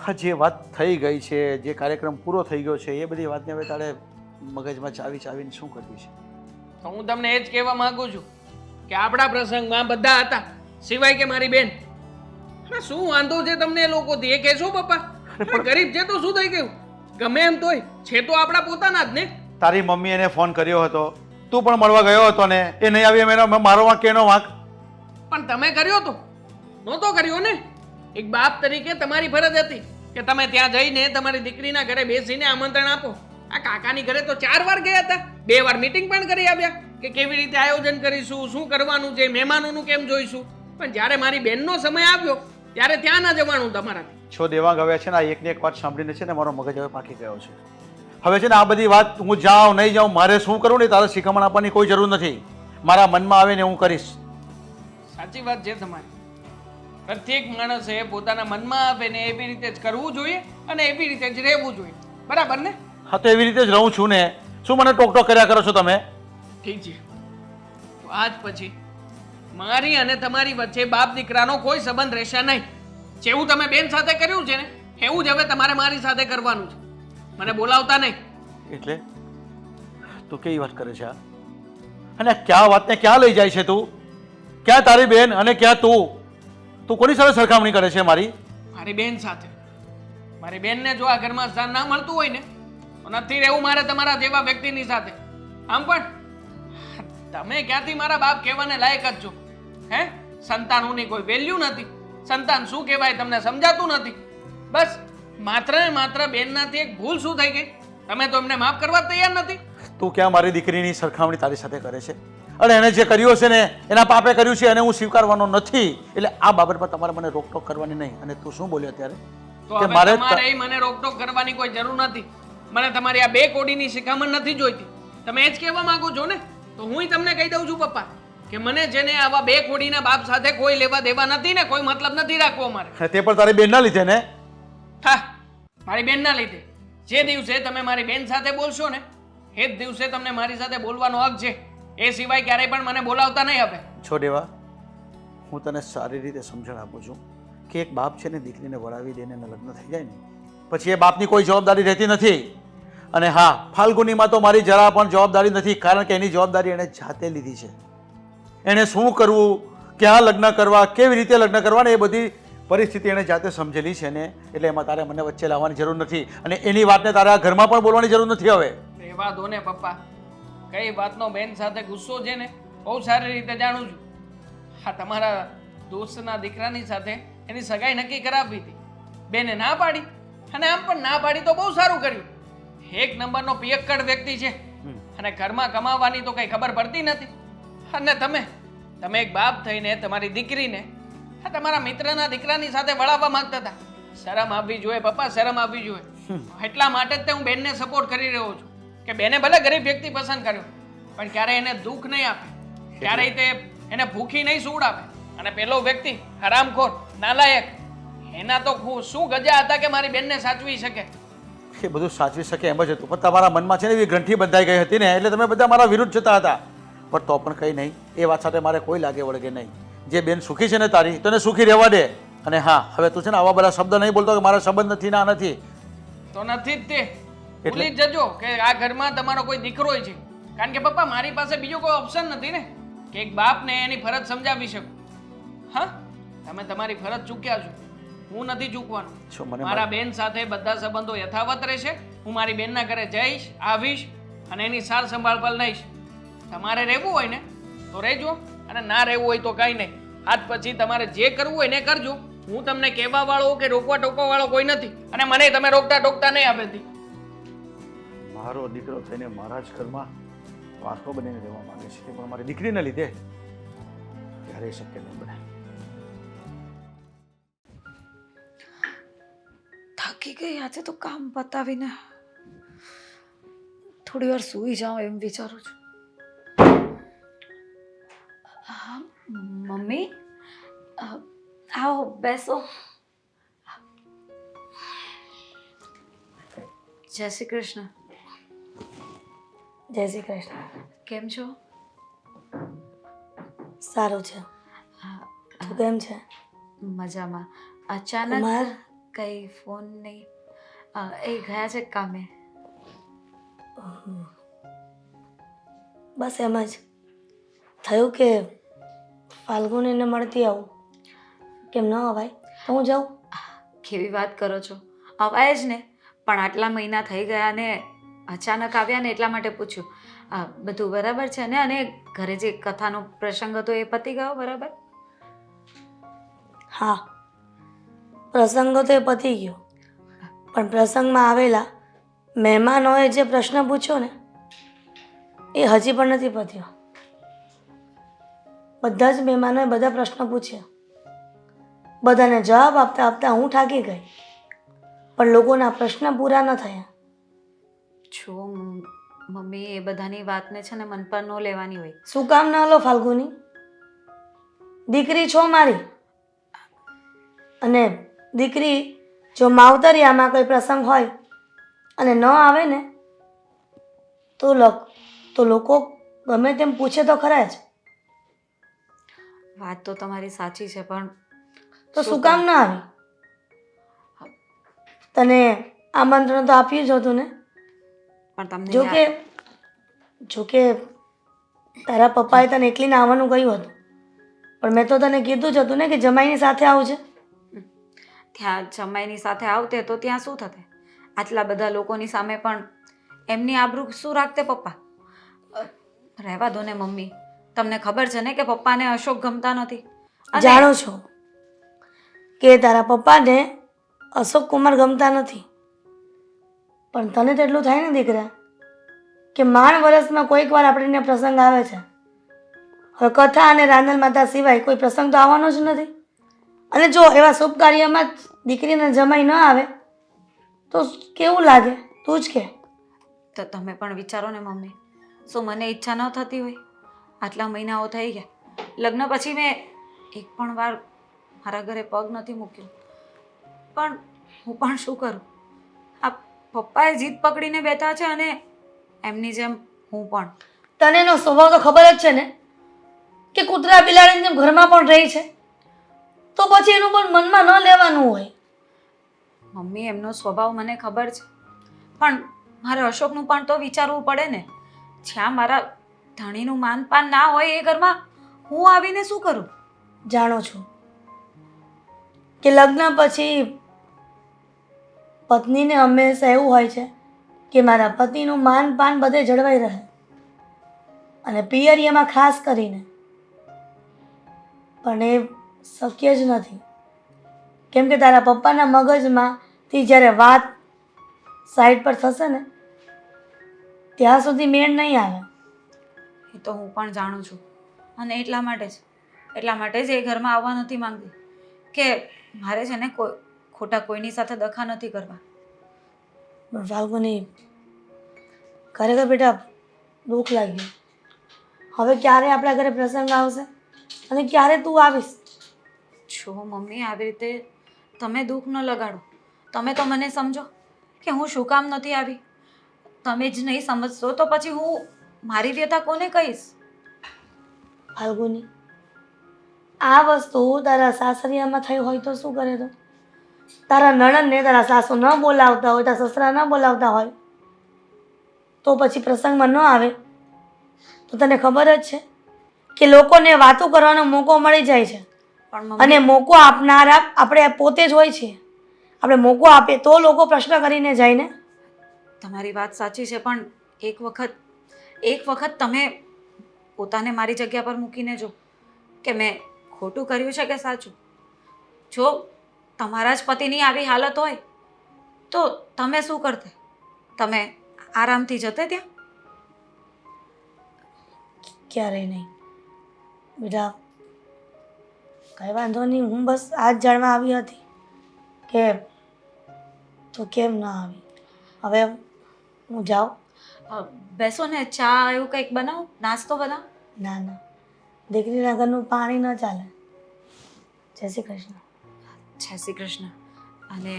[SPEAKER 3] હા, જે વાત થઈ ગઈ છે, જે કાર્યક્રમ પૂરો થઈ ગયો છે, એ બધી વાતને હવે તારે મગજમાં ચાવીને શું કરવી છે?
[SPEAKER 5] તો હું તમને એ જ કહેવા માંગુ છું કે આપણા પ્રસંગમાં બધા હતા સિવાય કે મારી બેન. અને શું વાંધો છે તમને એ લોકોથી? એ કહેશો પપ્પા? અરે ગરીબ છે તો શું થઈ ગયું? ગમે એમ તોય છે તો આપણા પોતાના જ ને.
[SPEAKER 3] તારી મમ્મી એને ફોન કર્યો હતો, તું પણ મળવા ગયો હતો ને એ નહીં આવી એનો મારો વાંક કે એનો વાંક?
[SPEAKER 5] પણ તમે કર્યો તો નહોતો કર્યો ને? એક બાપ તરીકે તમારી ફરજ હતી કે તમે ત્યાં જઈને તમારી દીકરીના ઘરે બેસીને આમંત્રણ આપો. આ કાકાની ઘરે તો 4 વાર ગયા હતા, 2 વાર મીટિંગ પણ કરી આવ્યા કે કેવી રીતે આયોજન કરીશું, શું કરવાનું છે, મહેમાનોનું કેમ જોઈશું. પણ જ્યારે મારી બહેનનો સમય આવ્યો ત્યારે ત્યાં ના જવાનું તમારાથી.
[SPEAKER 3] છો દેવાંગ, હવે છે ને આ એકને એક વાત સાંભળીને છે ને મારો મગજ હવે પાકી ગયો છે. હવે છે ને આ બધી વાત હું જાઉં નહીં જાઉં, મારે શું કરવું ને તારે શિખામણ આપવાની કોઈ જરૂર નથી. મારા મનમાં આવે ને હું કરીશ.
[SPEAKER 5] સાચી વાત છે તમારી. પ્રત્યેક માણસે પોતાના મનમાં આવે ને એવી રીતે જ કરવું જોઈએ અને એવી રીતે જ રહેવું જોઈએ. બરાબર ને?
[SPEAKER 3] હા, તો એવી રીતે જ રહું છું ને. શું મને ટોક કર્યા કરો છો તમે?
[SPEAKER 5] ઠીક છે, તો આજ પછી મારી અને તમારી વચ્ચે બાપ દીકરાનો કોઈ સંબંધ રહેશે નહીં. જેવું તમે બેન સાથે કર્યું છે ને એવું જ હવે તમારે મારી સાથે કરવાનું છે. મને બોલાવતા નહીં.
[SPEAKER 3] એટલે તું કેવી વાત કરે છે આ? અને ક્યાં વાતને ક્યાં લઈ જાય છે તું? ક્યાં તારી બેન અને ક્યાં તું? તું કોની સાથે સરખામણી કરે છે મારી?
[SPEAKER 5] મારી બેન સાથે. મારી બેનને જો આ ઘરમાં સ્થાન ના મળતું હોય ને તો નથી રહેવું મારે તમારા જેવા વ્યક્તિની સાથે. આમ પણ તમે ક્યાંથી મારા બાપ કહેવાને લાયક જ છો? હે? સંતાનોની કોઈ વેલ્યુ નથી. સંતાન શું કહેવાય તમને સમજાતું નથી. બસ માત્ર ને માત્ર બેનનાથી એક ભૂલ શું થઈ ગઈ? તમે તો એમને માફ કરવા તૈયાર નથી.
[SPEAKER 3] તું ક્યાં મારી દીકરીની સરખામણી તારી સાથે કરે છે? અને એને જે કર્યું છે ને એના પાપે કર્યું છે અને હું સ્વીકારવાનો નથી. એટલે આ બાબત પર તમારે મને રોકટોક કરવાની નહીં. અને તું શું બોલ્યો અત્યારે?
[SPEAKER 5] તો હવે તમારે મને રોકટોક કરવાની કોઈ જરૂર નથી. મને તમારી આ 2 કોડીની શિખામણ નથી જોઈતી. તમે એ જ કહેવા માંગો છો ને? તો હું તમને કહી દઉં છું પપ્પા કે મને જેને આવા 2 કોડીના બાપ સાથે કોઈ લેવા દેવા નથી ને કોઈ મતલબ નથી રાખવો મારે.
[SPEAKER 3] તે પણ તારી બેનના લીધે ને?
[SPEAKER 5] હા, મારી બેનના લીધે. જે દિવસે તમે મારી બેન સાથે બોલશો ને એ જ દિવસે તમને મારી સાથે બોલવાનો હક છે. એ સિવાય ક્યારેય પણ મને બોલાવતા નહીં હવે.
[SPEAKER 3] છોડેવા, હું તને સારી રીતે સમજણ આપું છું કે એક બાપ છે ને દીકરીને વળાવી દઈને લગ્ન થઈ જાય ને પછી એ બાપની કોઈ જવાબદારી રહેતી નથી. અને હા, ફાલ્ગુનીમાં તો મારી જરા પણ જવાબદારી નથી, કારણ કે એની જવાબદારી એણે જાતે લીધી છે. એણે શું કરવું, ક્યાં લગ્ન કરવા, કેવી રીતે લગ્ન કરવા ને એ બધી પરિસ્થિતિ એણે જાતે સમજેલી છે ને. એટલે એમાં તારે મને વચ્ચે લાવવાની જરૂર નથી. અને એની વાતને તારે આ ઘરમાં પણ બોલવાની જરૂર નથી. હવે
[SPEAKER 5] રહેવા દો ને પપ્પા. કઈ વાતનો બેન સાથે ગુસ્સો છે ને બહુ સારી રીતે જાણું છું. હા, તમારા દોસ્તના દીકરાની સાથે એની સગાઈ નક્કી કરાવી હતી. બેને ના પાડી અને આમ પણ ના પાડી તો બહુ સારું કર્યું. 1 નંબરનો પિયક્કડ વ્યક્તિ છે અને ઘરમાં કમાવાની તો કઈ ખબર પડતી નથી. અને તમે એક બાપ થઈને તમારી દીકરીને તમારા મિત્રના દીકરાની સાથે વળાવવા માંગતા હતા. શરમ આવવી જોઈએ પપ્પા, શરમ આવવી જોઈએ. એટલા માટે જ હું બેનને સપોર્ટ કરી રહ્યો છું કે બેને ભલે ગરીબ વ્યક્તિ પસંદ કર્યો પણ ક્યારેય એને દુઃખ નહીં આપે, ક્યારેય તે એને ભૂખી નહીં સુવડાવે. અને પેલો વ્યક્તિ હરામખોર, નાલાયક, એના તો શું ગજા હતા કે મારી બેનને સાચવી શકે.
[SPEAKER 3] એ બધું સાચવી શકે એમ જ હતું, પણ તમારા મનમાં છે ને એવી ગ્રંથિ બંધાઈ ગઈ હતી ને એટલે તમે બધા મારા વિરુદ્ધ જતા હતા. પણ તો પણ કંઈ નહીં, એ વાત સાથે મારે કોઈ લાગે વળગે નહીં. જે બેન સુખી છે ને તારી, તને સુખી રહેવા દે. અને હા, હવે તું છે ને આવા બધા શબ્દ નહીં બોલતો કે મારા સંબંધ નથી, ના નથી.
[SPEAKER 5] તો નથી જ તે. ભૂલી જ જજો કે આ ઘરમાં તમારો કોઈ દીકરો છે. કારણ કે પપ્પા મારી પાસે બીજો કોઈ ઓપ્શન નથી ને કે એક બાપને એની ફરજ સમજાવી શકું. હા, તમે તમારી ફરજ ચૂક્યા છો, હું નથી ચૂકવાનો. મારા બેન સાથે બધા સંબંધો યથાવત રહેશે. હું મારી બેનના ઘરે જઈશ, આવીશ અને એની સાર સંભાળ પર લઈશ. તમારે રહેવું હોય ને તો રહેજો અને ના રહેવું હોય તો કાંઈ નહીં. આજ પછી તમારે જે કરવું હોય ને કરજો. હું તમને કહેવા વાળો કે રોકવા ટોકવા વાળો કોઈ નથી અને મને તમે રોકતા ટોકતા નહીં આપેથી.
[SPEAKER 3] મારો દીકરો થઈને મારા જ ઘરમાં વારસો બનીને રહેવા માંગે છે, પણ મારી દીકરીને લીધે ક્યારેય શક્ય નહીં બને.
[SPEAKER 1] થાકી ગઈ આજે તો કામ પતાવીને. થોડી વાર સૂઈ જાઉં એમ વિચારું છું. હા મમ્મી, આવો બેસો. જય શ્રી કૃષ્ણ.
[SPEAKER 4] જય શ્રી કૃષ્ણ.
[SPEAKER 1] કેમ છો?
[SPEAKER 4] સારું છે. તું કેમ છે?
[SPEAKER 1] મજામાં. અચાનક
[SPEAKER 4] કુમાર?
[SPEAKER 1] કઈ ફોન નહીં? એ ગયા છે કામે.
[SPEAKER 4] બસ એમ જ થયું કે ફાલ્ગુનીને મળતી આવું. કેમ ન અવાય તો હું જાઉં?
[SPEAKER 1] કેવી વાત કરો છો? અવાય જ ને, પણ આટલા મહિના થઈ ગયા ને અચાનક આવ્યા ને એટલા માટે પૂછ્યું. બધું બરાબર છે ને? અને ઘરે જે કથાનો પ્રસંગ હતો એ પતી ગયો બરાબર?
[SPEAKER 4] હા, પ્રસંગ તો એ પતી ગયો, પણ પ્રસંગમાં આવેલા મહેમાનોએ જે પ્રશ્ન પૂછ્યો ને એ હજી પણ નથી પત્યો. બધા જ મહેમાનોએ બધા પ્રશ્નો પૂછ્યા. બધાને જવાબ આપતા આપતા હું થાકી ગઈ, પણ લોકોના પ્રશ્ન પૂરા ન થયા.
[SPEAKER 1] છો મમ્મી, એ બધાની વાતને છે ને મન પર ન લેવાની હોય.
[SPEAKER 4] શું કામ ન લો ફાલ્ગુની? દીકરી છો મારી, અને દીકરી જો માવતરિયામાં કોઈ પ્રસંગ હોય અને ન આવે ને તો લોકો ગમે તેમ પૂછે તો ખરા જ.
[SPEAKER 1] વાત તો તમારી સાચી છે, પણ
[SPEAKER 4] તો શું કામ ન આવી? તને આમંત્રણ તો આપ્યું જ હતું ને.
[SPEAKER 1] પણ તમને
[SPEAKER 4] જોકે તારા પપ્પાએ તને એકલીને આવવાનું કહ્યું હતું, પણ મેં તો તને કીધું જ હતું ને કે જમાઈની સાથે આવજે.
[SPEAKER 1] ત્યાં જમાઈની સાથે આવતે તો ત્યાં શું થતે? આટલા બધા લોકોની સામે પણ એમની આબરૂ શું રાખતે પપ્પા? રહેવા દો ને મમ્મી, તમને ખબર છે ને કે પપ્પાને અશોક ગમતા નથી.
[SPEAKER 4] જાણું છું કે તારા પપ્પાને અશોક કુમાર ગમતા નથી, પણ તને તો એટલું થાય ને દીકરા કે માંડ વર્ષમાં કોઈક વાર આપણને પ્રસંગ આવે છે. હવે કથા અને રાંદલ માતા સિવાય કોઈ પ્રસંગ તો આવવાનો જ નથી. અને જો એવા શુભ કાર્યમાં દીકરીને જમાઈ ન આવે તો કેવું લાગે? તું જ કે.
[SPEAKER 1] તો તમે પણ વિચારો ને મમ્મી, શું મને ઈચ્છા ન થતી હોય? આટલા મહિનાઓ થઈ ગયા, લગ્ન પછી મેં એક પણ વાર મારા ઘરે પગ નથી મૂક્યો, પણ હું પણ શું કરું? આ પપ્પાએ જીદ પકડીને બેઠા છે અને એમની જેમ હું પણ.
[SPEAKER 4] તને એનો સ્વભાવ તો ખબર જ છે ને કે કૂતરા બિલાડીની જેમ ઘરમાં પણ રહી છે, તો પછી એનું પણ મનમાં ન લેવાનું હોય.
[SPEAKER 1] મમ્મી, એમનો સ્વભાવ મને ખબર છે, પણ મારે અશોકનું પણ તો વિચારવું પડે ને. જ્યાં મારા ધણીનું માનપાન ના હોય એ ઘરમાં હું આવીને શું કરું?
[SPEAKER 4] જાણું છું કે લગ્ન પછી પત્નીને હંમેશા એવું હોય છે કે મારા પતિનું માન પાન બધે જળવાઈ રહે, અને પિયરિયામાં ખાસ કરીને. પણ એ શક્ય જ નથી, કેમ કે તારા પપ્પાના મગજમાંથી જ્યારે વાત સાઈડ પર થશે ને ત્યાં સુધી મેળ નહીં આવે.
[SPEAKER 1] એ તો હું પણ જાણું છું, અને એટલા માટે જ એ ઘરમાં આવવા નથી માંગતી કે મારે છે ને ખોટા કોઈની સાથે દખા નથી કરવા.
[SPEAKER 4] પણ ફાલ્ગુની, ખરેખર બેટા દુઃખ લાગ્યું. હવે ક્યારે આપણા ઘરે પ્રસંગ આવશે અને ક્યારે તું આવીશ?
[SPEAKER 1] છો મમ્મી, આવી રીતે તમે દુઃખ ન લગાડો. તમે તો મને સમજો કે હું શું કામ નથી આવી. તમે જ નહીં સમજશો તો પછી હું મારી વ્યથા કોને કહીશ?
[SPEAKER 4] ફાલ્ગુની, આ વસ્તુ તારા સાસરિયામાં થઈ હોય તો શું કરે? તો તારા નણંદને તારા સાસુ ન બોલાવતા હોય, તારા સસરા ન બોલાવતા હોય તો પછી પ્રસંગમાં ન આવે તો તને ખબર જ છે કે લોકોને વાતો કરવાનો મોકો મળી જાય છે,
[SPEAKER 1] પણ
[SPEAKER 4] અને
[SPEAKER 1] મમ્મી,
[SPEAKER 4] મોકો આપનારા આપણે પોતે જ હોય છીએ. આપણે મોકો આપીએ તો લોકો પ્રશ્ન કરીને જાય ને.
[SPEAKER 1] તમારી વાત સાચી છે, પણ એક વખત તમે પોતાને મારી જગ્યા પર મૂકીને જો કે મેં ખોટું કર્યું છે કે સાચું. જો તમારા જ પતિની આવી હાલત હોય તો તમે શું કરતે? તમે આરામથી જતે ત્યાં?
[SPEAKER 4] ક્યારેય નહીં બેટા, કંઈ વાંધો નહીં. હું બસ આ જ જાણવા આવી હતી કે તું કેમ ના આવી. હવે હું જાઉં?
[SPEAKER 1] બેસો ને, ચા એવું કંઈક બનાવો, નાસ્તો બનાવો.
[SPEAKER 4] ના ના, દીકરીના ઘરનું પાણી ન ચાલે. જય શ્રી કૃષ્ણ.
[SPEAKER 1] જય શ્રી કૃષ્ણ. અને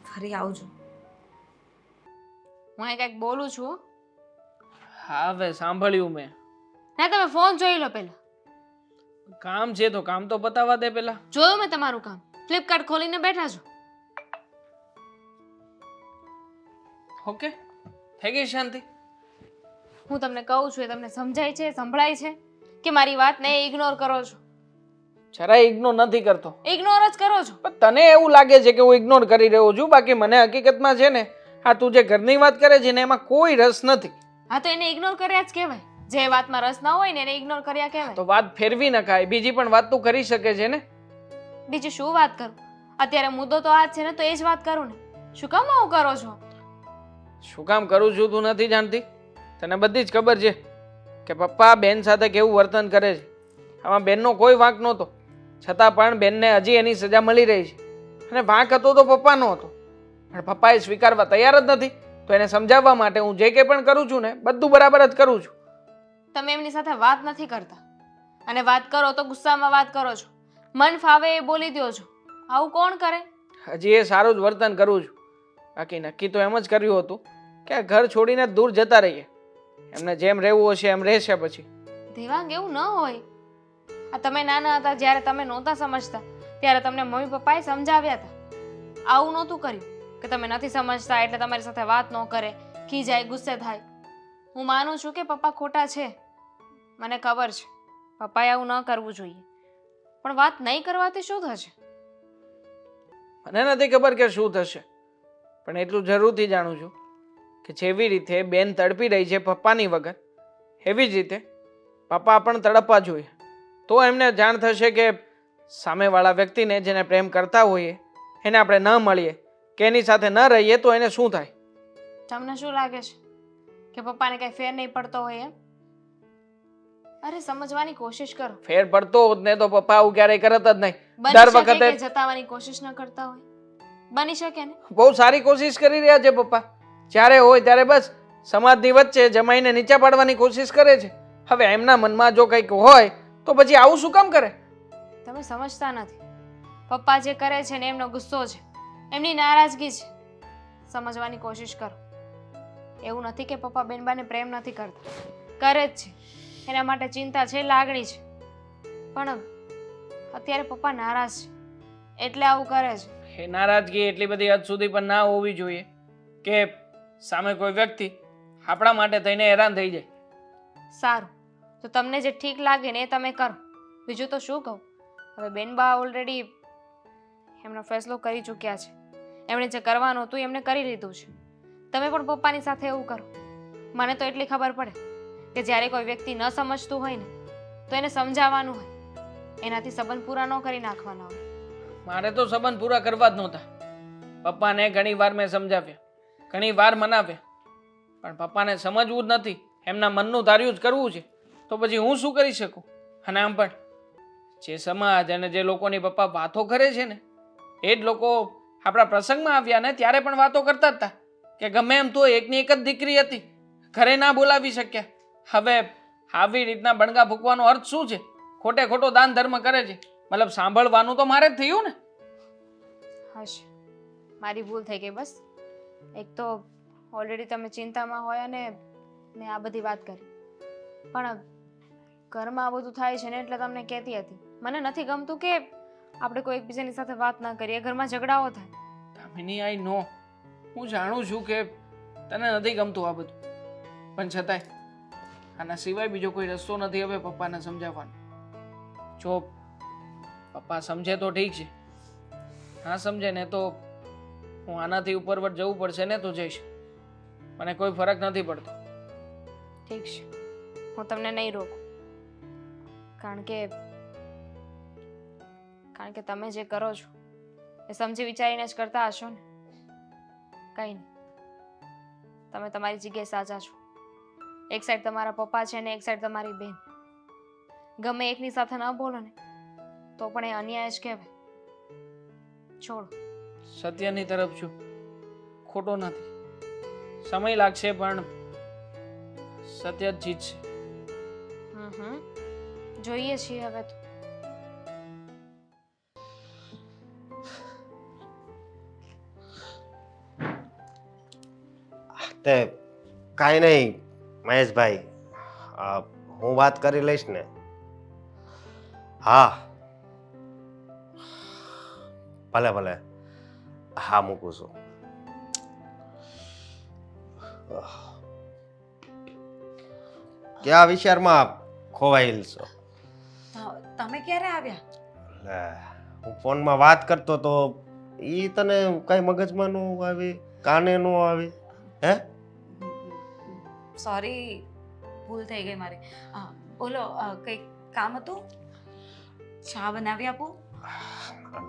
[SPEAKER 1] ફરી આવજો.
[SPEAKER 6] હું અહીં કંઈક બોલું છું હો.
[SPEAKER 5] હા હવે સાંભળ્યું મેં.
[SPEAKER 6] ના તમે ફોન જોઈ લો પહેલા.
[SPEAKER 5] કામ છે તો કામ તો પતાવવા દે પેલા.
[SPEAKER 6] જોયું મેં તમારું કામ, ફ્લિપકાર્ટ ખોલીને બેઠા છો.
[SPEAKER 5] ઓકે, થઈ ગઈ શાંતિ?
[SPEAKER 6] હું તમને કહું છું એ તમને સમજાય છે, સંભળાય છે કે મારી વાતને ઇગ્નોર કરો છો?
[SPEAKER 5] જરાય ઇગ્નોર નથી કરતો.
[SPEAKER 6] ઇગ્નોર જ કરો છો.
[SPEAKER 5] પણ તને એવું લાગે છે કે હું ઇગ્નોર કરી રહ્યો છું, બાકી મને હકીકતમાં છે ને આ તું જે ઘરની વાત કરે છે ને એમાં કોઈ રસ નથી.
[SPEAKER 6] હા તો એને ઇગ્નોર કર્યા જ કહેવાય. જે વાતમાં રસ ના હોય ને એને ઇગ્નોર કર્યા કહેવાય.
[SPEAKER 5] તો વાત ફેરવી નખાય, બીજી પણ વાત તું કરી શકે છે ને.
[SPEAKER 6] બીજી શું વાત કરું? અત્યારે મુદ્દો તો આ જ છે ને, તો એ જ વાત કરું ને. શું કામ આવું કરો છો?
[SPEAKER 5] શું કામ કરું છું તું નથી જાણતી? તને બધી જ ખબર છે કે પપ્પા બેન સાથે કેવું વર્તન કરે છે. આમાં બેનનો કોઈ વાંક નહોતો, છતાં પણ બેનને હજી એની સજા મળી રહી છે. અને વાંક હતો તો પપ્પાનો હતો, પણ પપ્પાએ સ્વીકારવા તૈયાર જ નથી. તો એને સમજાવવા માટે હું જે કંઈ પણ કરું છું ને બધું બરાબર જ કરું છું.
[SPEAKER 6] તમે એમની સાથે વાત નથી કરતા, અને વાત કરો તો ગુસ્સામાં વાત કરો છો. મન ફાવે એ બોલી દો છો. આવું કોણ કરે?
[SPEAKER 5] હજી એ સારું જ વર્તન કરું છું. બાકી નક્કી તો એમ જ કર્યું હતું કે આ ઘર છોડીને દૂર જતા રહીએ. એમને જેમ રહેવું હશે એમ રહેશે. પછી
[SPEAKER 6] દેવાંગ એવું ન હોય. આ તમે નાના હતા જ્યારે તમે નહોતા સમજતા ત્યારે તમને મમ્મી પપ્પાએ સમજાવ્યા હતા. આવું નહોતું કર્યું કે તમે નથી સમજતા એટલે તમારી સાથે વાત ન કરે, ખીજાય, ગુસ્સે થાય. હું માનું છું કે પપ્પા ખોટા છે, મને ખબર છે. પપ્પાએ આવું ન કરવું જોઈએ, પણ વાત નહીં કરવાથી શું થશે?
[SPEAKER 5] મને નથી ખબર કે શું થશે, પણ એટલું જરૂરથી જાણું છું કે જેવી રીતે બેન તડપી રહી છે પપ્પાની વગર, એવી જ રીતે પપ્પા પણ તડપવા જોઈએ. તો એમને જાણ થશે કે સામેવાળા વ્યક્તિને જેને પ્રેમ કરતા હોઈએ એને આપણે ન મળીએ કે એની સાથે ન રહીએ તો એને શું થાય.
[SPEAKER 6] તમને શું લાગે છે કે પપ્પાને કઈ ફેર નહીં પડતો હોય એમ? અરે સમજવાની કોશિશ કરો.
[SPEAKER 5] ફેર પડતો હોત ને તો પપ્પા આવું ક્યારેય કરત જ નહીં.
[SPEAKER 6] બની
[SPEAKER 5] દર
[SPEAKER 6] શકે
[SPEAKER 5] વખતે
[SPEAKER 6] કે જતાવાની કોશિશ ન કરતા હોય. બની શકે ને.
[SPEAKER 5] બહુ સારી કોશિશ કરી રહ્યા છે પપ્પા. જ્યારે હોય ત્યારે બસ સમાજની વચ્ચે જમાઈને નીચે પાડવાની કોશિશ કરે છે. હવે એમના મનમાં જો કંઈક હોય તો પછી આવું શું કામ કરે?
[SPEAKER 6] તમે સમજતા નથી. પપ્પા જે કરે છે ને એમનો ગુસ્સો છે, એમની નારાજગી છે. સમજવાની કોશિશ કરો. એવું નથી કે પપ્પા બેનબાને પ્રેમ નથી કરતા, કરે જ છે. એના માટે ચિંતા છે, લાગણી છે. પણ અત્યારે પપ્પા નારાજ છે એટલે આવું કરે છે.
[SPEAKER 5] એ નારાજગી એટલી બધી હદ સુધી પણ ના હોવી જોઈએ કે સામે કોઈ વ્યક્તિ આપણા માટે થઈને હેરાન થઈ જાય.
[SPEAKER 6] સારું, તો તમને જે ઠીક લાગે ને એ તમે કરો. બીજું તો શું કહું? હવે બેનબા ઓલરેડી એમનો ફેસલો કરી ચૂક્યા છે. એમણે જે કરવાનું હતું એમણે કરી લીધું છે. તમે પણ પપ્પાની સાથે એવું કરો. મને તો એટલી ખબર પડે કે જ્યારે કોઈ વ્યક્તિ ન સમજતું હોય ને તો એને સમજાવવાનું હોય, એનાથી સંબંધ પૂરા ન કરી નાખવાના હોય.
[SPEAKER 5] મારે તો સંબંધ પૂરા કરવા જ નહોતા. પપ્પાને ઘણી વાર મેં સમજાવ્યા, ઘણી વાર મનાવ્યા, પણ પપ્પાને સમજવું જ નથી. એમના મનનું ધાર્યું જ કરવું છે. તો પછી હું શું કરી શકું? અને આમ પણ જે સમાજ અને જે લોકોની પપ્પા વાતો કરે છે ને એ જ લોકો આપણા પ્રસંગમાં આવ્યા ને ત્યારે પણ વાતો કરતા જ હતા કે ગમે એમ તો એકની એક જ દીકરી હતી, ઘરે ના બોલાવી શક્યા. હવે આવી રીતના બણગા ફૂંકવાનો અર્થ શું છે? ખોટે ખોટો દાન ધર્મ કરે છે. મતલબ સાંભળવાનું તો મારે જ થયું ને.
[SPEAKER 6] હશે, મારી ભૂલ થઈ ગઈ બસ. એક તો ઓલરેડી તમે ચિંતામાં હોય અને મેં આ બધી વાત કરી. પણ ઘરમાં આ બધું થાય છે ને એટલે તમને કહેતી હતી. મને નથી ગમતું કે આપણે કોઈ એકબીજાની સાથે વાત ના કરીએ, ઘરમાં ઝઘડાઓ થાય.
[SPEAKER 5] દામિની, આઈ નો, હું જાણું છું કે તને નથી ગમતું આ બધું, પણ છતાંય આના સિવાય બીજો કોઈ રસ્તો નથી હવે પપ્પાને સમજાવવાનો. જો પપ્પા સમજે તો ઠીક છે, ના સમજે ને તો હું આનાથી ઉપરવટ જવું પડશે ને તો જઈશ. મને કોઈ ફરક નથી પડતો.
[SPEAKER 6] ઠીક છે, હું તમને નહીં રોકું. કારણ કે તમે જે કરો છો એ સમજી વિચારીને જ કરતા હશો ને. કંઈ નહીં, તમે તમારી જગ્યાએ સાચા છો. એક સાઈડ તમારા પપ્પા છે ને એક સાઈડ તમારી બેન. ગમે એકની સાથે ન બોલો ને તો પણ એ અન્યાય જ કહેવાય. છોડો.
[SPEAKER 5] સત્યની તરફ છું, ખોટો નથી. સમય લાગશે પણ સત્ય જ જીતશે.
[SPEAKER 6] જોઈએ છીએ હવે તો.
[SPEAKER 2] તે કાંઈ નહીં મહેશભાઈ, હું વાત કરી લઈશ ને. હા, ભલે ભલે, હા મૂકું છું. ક્યાં વિચારમાં ખોવાયેલ છો?
[SPEAKER 1] તમે ક્યારે આવ્યા?
[SPEAKER 2] લે, હું ફોનમાં વાત કરતો તો ઈ તને કઈ મગજમાં ન આવી, કાને ન આવી? હે?
[SPEAKER 1] સોરી, ભૂલ થઈ ગઈ મારી. બોલો, કંઈક કામ હતું? ચા બનાવી આપું?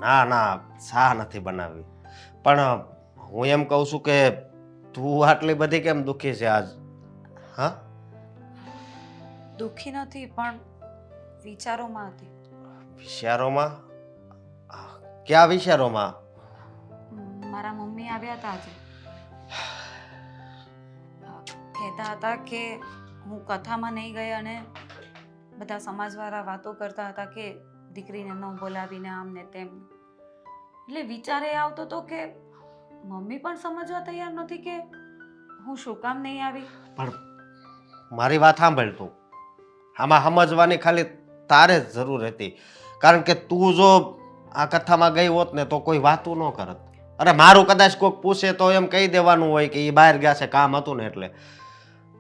[SPEAKER 2] ના ના, ચા નથી બનાવી. પણ હું એમ કહું છું કે તું આટલી બધી કેમ દુખી છે આજ? હા,
[SPEAKER 1] દુઃખી નથી, પણ વિચારોમાં હતી.
[SPEAKER 2] વિચારોમાં? ક્યાં વિચારોમાં?
[SPEAKER 1] મારા મમ્મી આવ્યા હતા આજે. કહેતા હતા કે હું કથામાં નહીં ગઈ અને બધા સમાજવાળા વાતો કરતા હતા કે દીકરીને ન બોલાવીને આમ ને તેમ. એટલે વિચારે આવતો હતો કે મમ્મી પણ સમજવા તૈયાર નથી કે હું શું કામ નહીં આવી.
[SPEAKER 2] પણ મારી વાત સાંભળ તું. આમાં સમજવાની ખાલી તારે જ જરૂર હતી. કારણ કે તું જો આ કથામાં ગઈ હોત ને તો કોઈ વાતું ન કરત. અરે મારું કદાચ કોઈક પૂછે તો એમ કહી દેવાનું હોય કે એ બહાર ગયા છે, કામ હતું ને એટલે.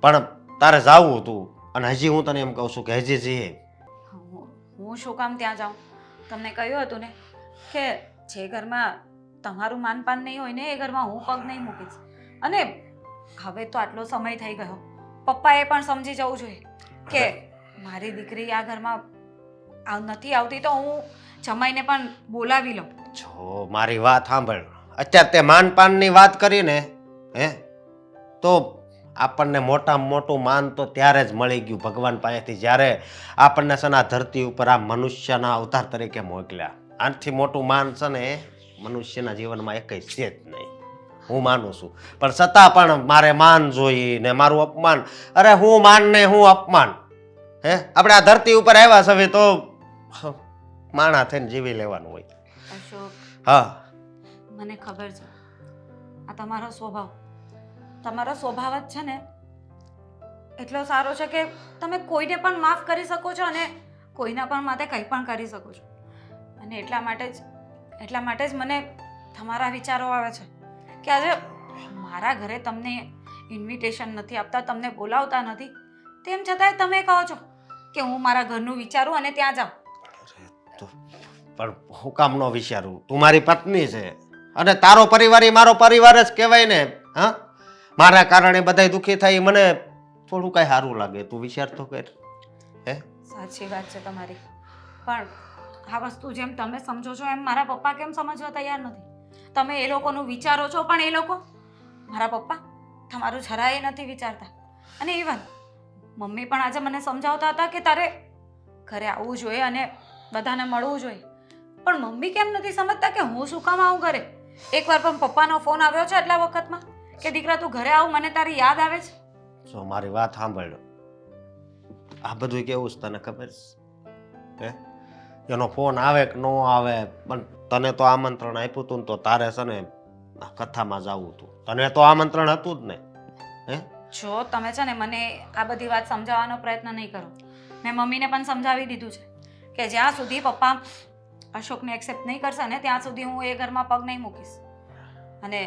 [SPEAKER 2] પણ તારે જાવું હતું અને હજી હું તને એમ કહું છું કે હજી જઈએ.
[SPEAKER 1] હું શું કામ ત્યાં જાઉં? તમને કહ્યું હતું ને કે જે ઘરમાં તમારું માનપાન નહીં હોય ને એ ઘરમાં હું પગ નહીં મૂકીશ. અને હવે તો આટલો સમય થઈ ગયો, પપ્પાએ પણ સમજી જવું જોઈએ કે મારી દીકરી આ ઘરમાં નથી આવતી તો હું જમાઈને પણ બોલાવી લઉં.
[SPEAKER 2] જો મારી વાત સાંભળ, અત્યારે તે માનપાનની વાત કરીને હે તો આપણને મોટામાં મોટું માન તો ત્યારે જ મળી ગયું ભગવાન પાસેથી, જ્યારે આપણને છે ને આ ધરતી ઉપર આ મનુષ્યના અવતાર તરીકે મોકલ્યા. આનાથી મોટું માન છે ને મનુષ્યના જીવનમાં એકઈ છે જ નહીં, હું માનું છું. પણ છતાં પણ મારે માન જોઈએ ને મારું અપમાન. અરે હું માન ને હું અપમાન? હે, આપણે આ ધરતી ઉપર આવ્યા છે તો માણા થઈને જીવી લેવાનું હોય.
[SPEAKER 1] અશોક,
[SPEAKER 2] હા,
[SPEAKER 1] મને ખબર છે આ તમારો સ્વભાવ જ છે ને એટલો સારો છે કે તમે કોઈને પણ માફ કરી શકો છો અને કોઈના પણ માટે કંઈ પણ કરી શકો છો. અને એટલા માટે જ મને તમારા વિચારો આવે છે કે આજે મારા ઘરે તમને ઇન્વિટેશન નથી આપતા, તમને બોલાવતા નથી, તેમ છતાંય તમે કહો છો કે હું મારા ઘરનું વિચારું અને ત્યાં જાઉં.
[SPEAKER 2] પણ હું કામ ન વિચારું? તું મારી પત્ની છે અને તારો પરિવાર એ મારો પરિવાર જ કહેવાય ને. હા, મારા કારણે બધા દુઃખી થાય, મને થોડું કઈ સારું લાગે. તું વિચાર તો કર. હે,
[SPEAKER 1] સાચી વાત છે તમારી, પણ આ વસ્તુ જેમ તમે સમજો છો એમ મારા પપ્પા કેમ સમજવા તૈયાર નથી? તમે એ લોકોનું વિચારો છો પણ એ લોકો, મારા પપ્પા તમારું જરાય નથી વિચારતા. અને ઇવન મમ્મી પણ આજે મને સમજાવતા હતા કે તારે ઘરે આવવું જોઈએ અને બધાને મળવું જોઈએ. પણ મમ્મી કેમ નથી સમજતા કે હું શું કામ આવું ઘરે? એકવાર પણ પપ્પાનો ફોન આવ્યો છે આટલા વખતમાં કે દીકરા તું ઘરે આવ, મને તારી યાદ આવે છે?
[SPEAKER 2] જો મારી વાત સાંભળ, આ બધું કેવું છે તને ખબર છે? એનો ફોન આવે કે ન આવે, પણ તને તો આમંત્રણ આપ્યું હતું ને તો તારે છે ને કથામાં જવું હતું. તને તો આમંત્રણ હતું જ ને. હે,
[SPEAKER 1] જો તમે છે ને મને આ બધી વાત સમજાવવાનો પ્રયત્ન નહીં કરો. મેં મમ્મીને પણ સમજાવી દીધું છે કે જ્યાં સુધી પપ્પા અશોકને એક્સેપ્ટ નહીં કરશે ને ત્યાં સુધી હું એ ઘરમાં પગ નહીં મૂકીશ. અને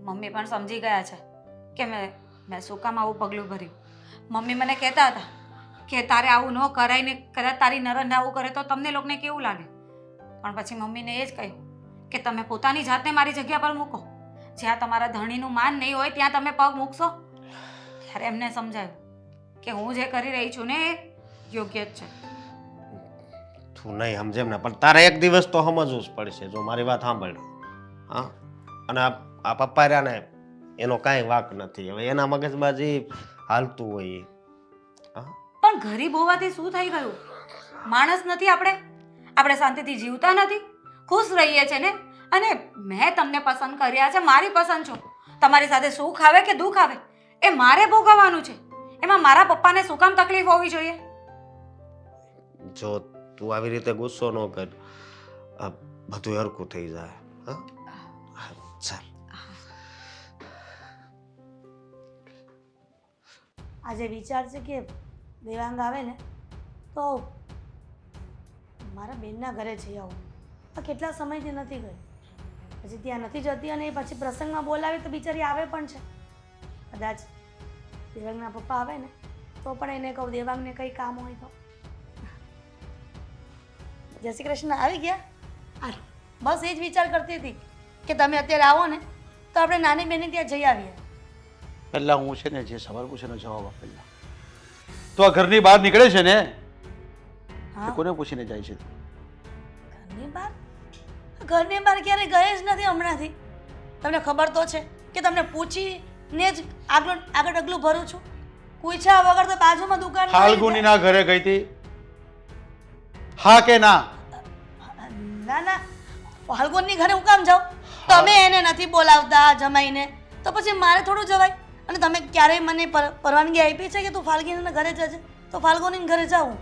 [SPEAKER 1] મમ્મી પણ સમજી ગયા છે કે મેં શું કામ આવું પગલું ભર્યું. મમ્મી મને કહેતા હતા કે તારે આવું ન કરાય ને કદાચ તારી નરન આવું કરે તો તમને લોકોને કેવું લાગે. પણ પછી મમ્મીને એ જ કહ્યું કે તમે પોતાની જાતને મારી જગ્યા પર મૂકો. જ્યાં તમારા ધણીનું માન નહીં હોય ત્યાં તમે પગ મૂકશો. ત્યારે એમને સમજાયું કે હું જે કરી રહી છું ને એ યોગ્ય જ છે.
[SPEAKER 2] તું નહીં સમજેમ ને, પણ તારે એક દિવસ તો સમજવું જ પડશે. જો મારી વાત સાંભળ, હા, અને આ પપ્પા રહ્યા ને એનો કાંઈ વાંક નથી. હવે એના મગજબાજી હાલતું હોય. હા,
[SPEAKER 1] પણ ગરીબ હોવાથી શું થઈ ગયું? માણસ નથી આપણે શાંતિથી જીવતા નથી, ખુશ રહીએ છે ને. અને મેં તમને પસંદ કર્યા છે, મારી પસંદ છો. તમારી સાથે સુખ આવે કે દુઃખ આવે એ મારે ભોગવવાનું છે. એમાં મારા પપ્પાને શું કામ તકલીફ હોવી જોઈએ?
[SPEAKER 2] જો તું આવી રીતે ગુસ્સો ન કર, આ બધું હરખું થઈ જાય. હા ચાલ.
[SPEAKER 4] આજે વિચાર છે કે દેવાંગ આવે ને તો મારા બેનના ઘરે જઈ આવું. આ કેટલા સમયથી નથી ગઈ, પછી ત્યાં નથી જતી અને એ પછી પ્રસંગમાં બોલાવે તો બિચારી આવે પણ છે. કદાચ દેવાંગના પપ્પા આવે ને તો પણ એને કહું દેવાંગને કંઈ કામ હોય તો. જય શ્રી કૃષ્ણ, આવી ગયા? હાલો, બસ એ જ વિચાર કરતી હતી કે તમે અત્યારે આવો ને તો આપણે નાની બેનની ત્યાં જઈ આવીએ.
[SPEAKER 3] પહેલાં હું છે ને જે સવાલ પૂછે એનો જવાબ આપ. પહેલાં તો આ ઘરની બહાર નીકળે છે ને
[SPEAKER 4] હા,
[SPEAKER 3] કોને પૂછીને જાય છે?
[SPEAKER 4] ઘરની બહાર? ઘરની બહાર ક્યારે ગયે જ નથી હમણાંથી. તમને ખબર તો છે કે તમને પૂછીને જ આગળ ડગલું ભરું છું. પૂછ્યા વગર તો બાજુમાં દુકાન
[SPEAKER 3] ફાલ્ગુનીના ઘરે ગઈ હતી? હા કે ના?
[SPEAKER 4] ના ના, ફાલ્ગુનની ઘરે હું કામ જાઉં? તમે એને નથી બોલાવતા જમાઈને તો પછી મારે થોડું જવાય? અને તમે ક્યારેય મને પરવાનગી આપી છે કે તું ફાલ્ગુનીના ઘરે જજે? તો ફાલ્ગુનીના ઘરે જાઉં.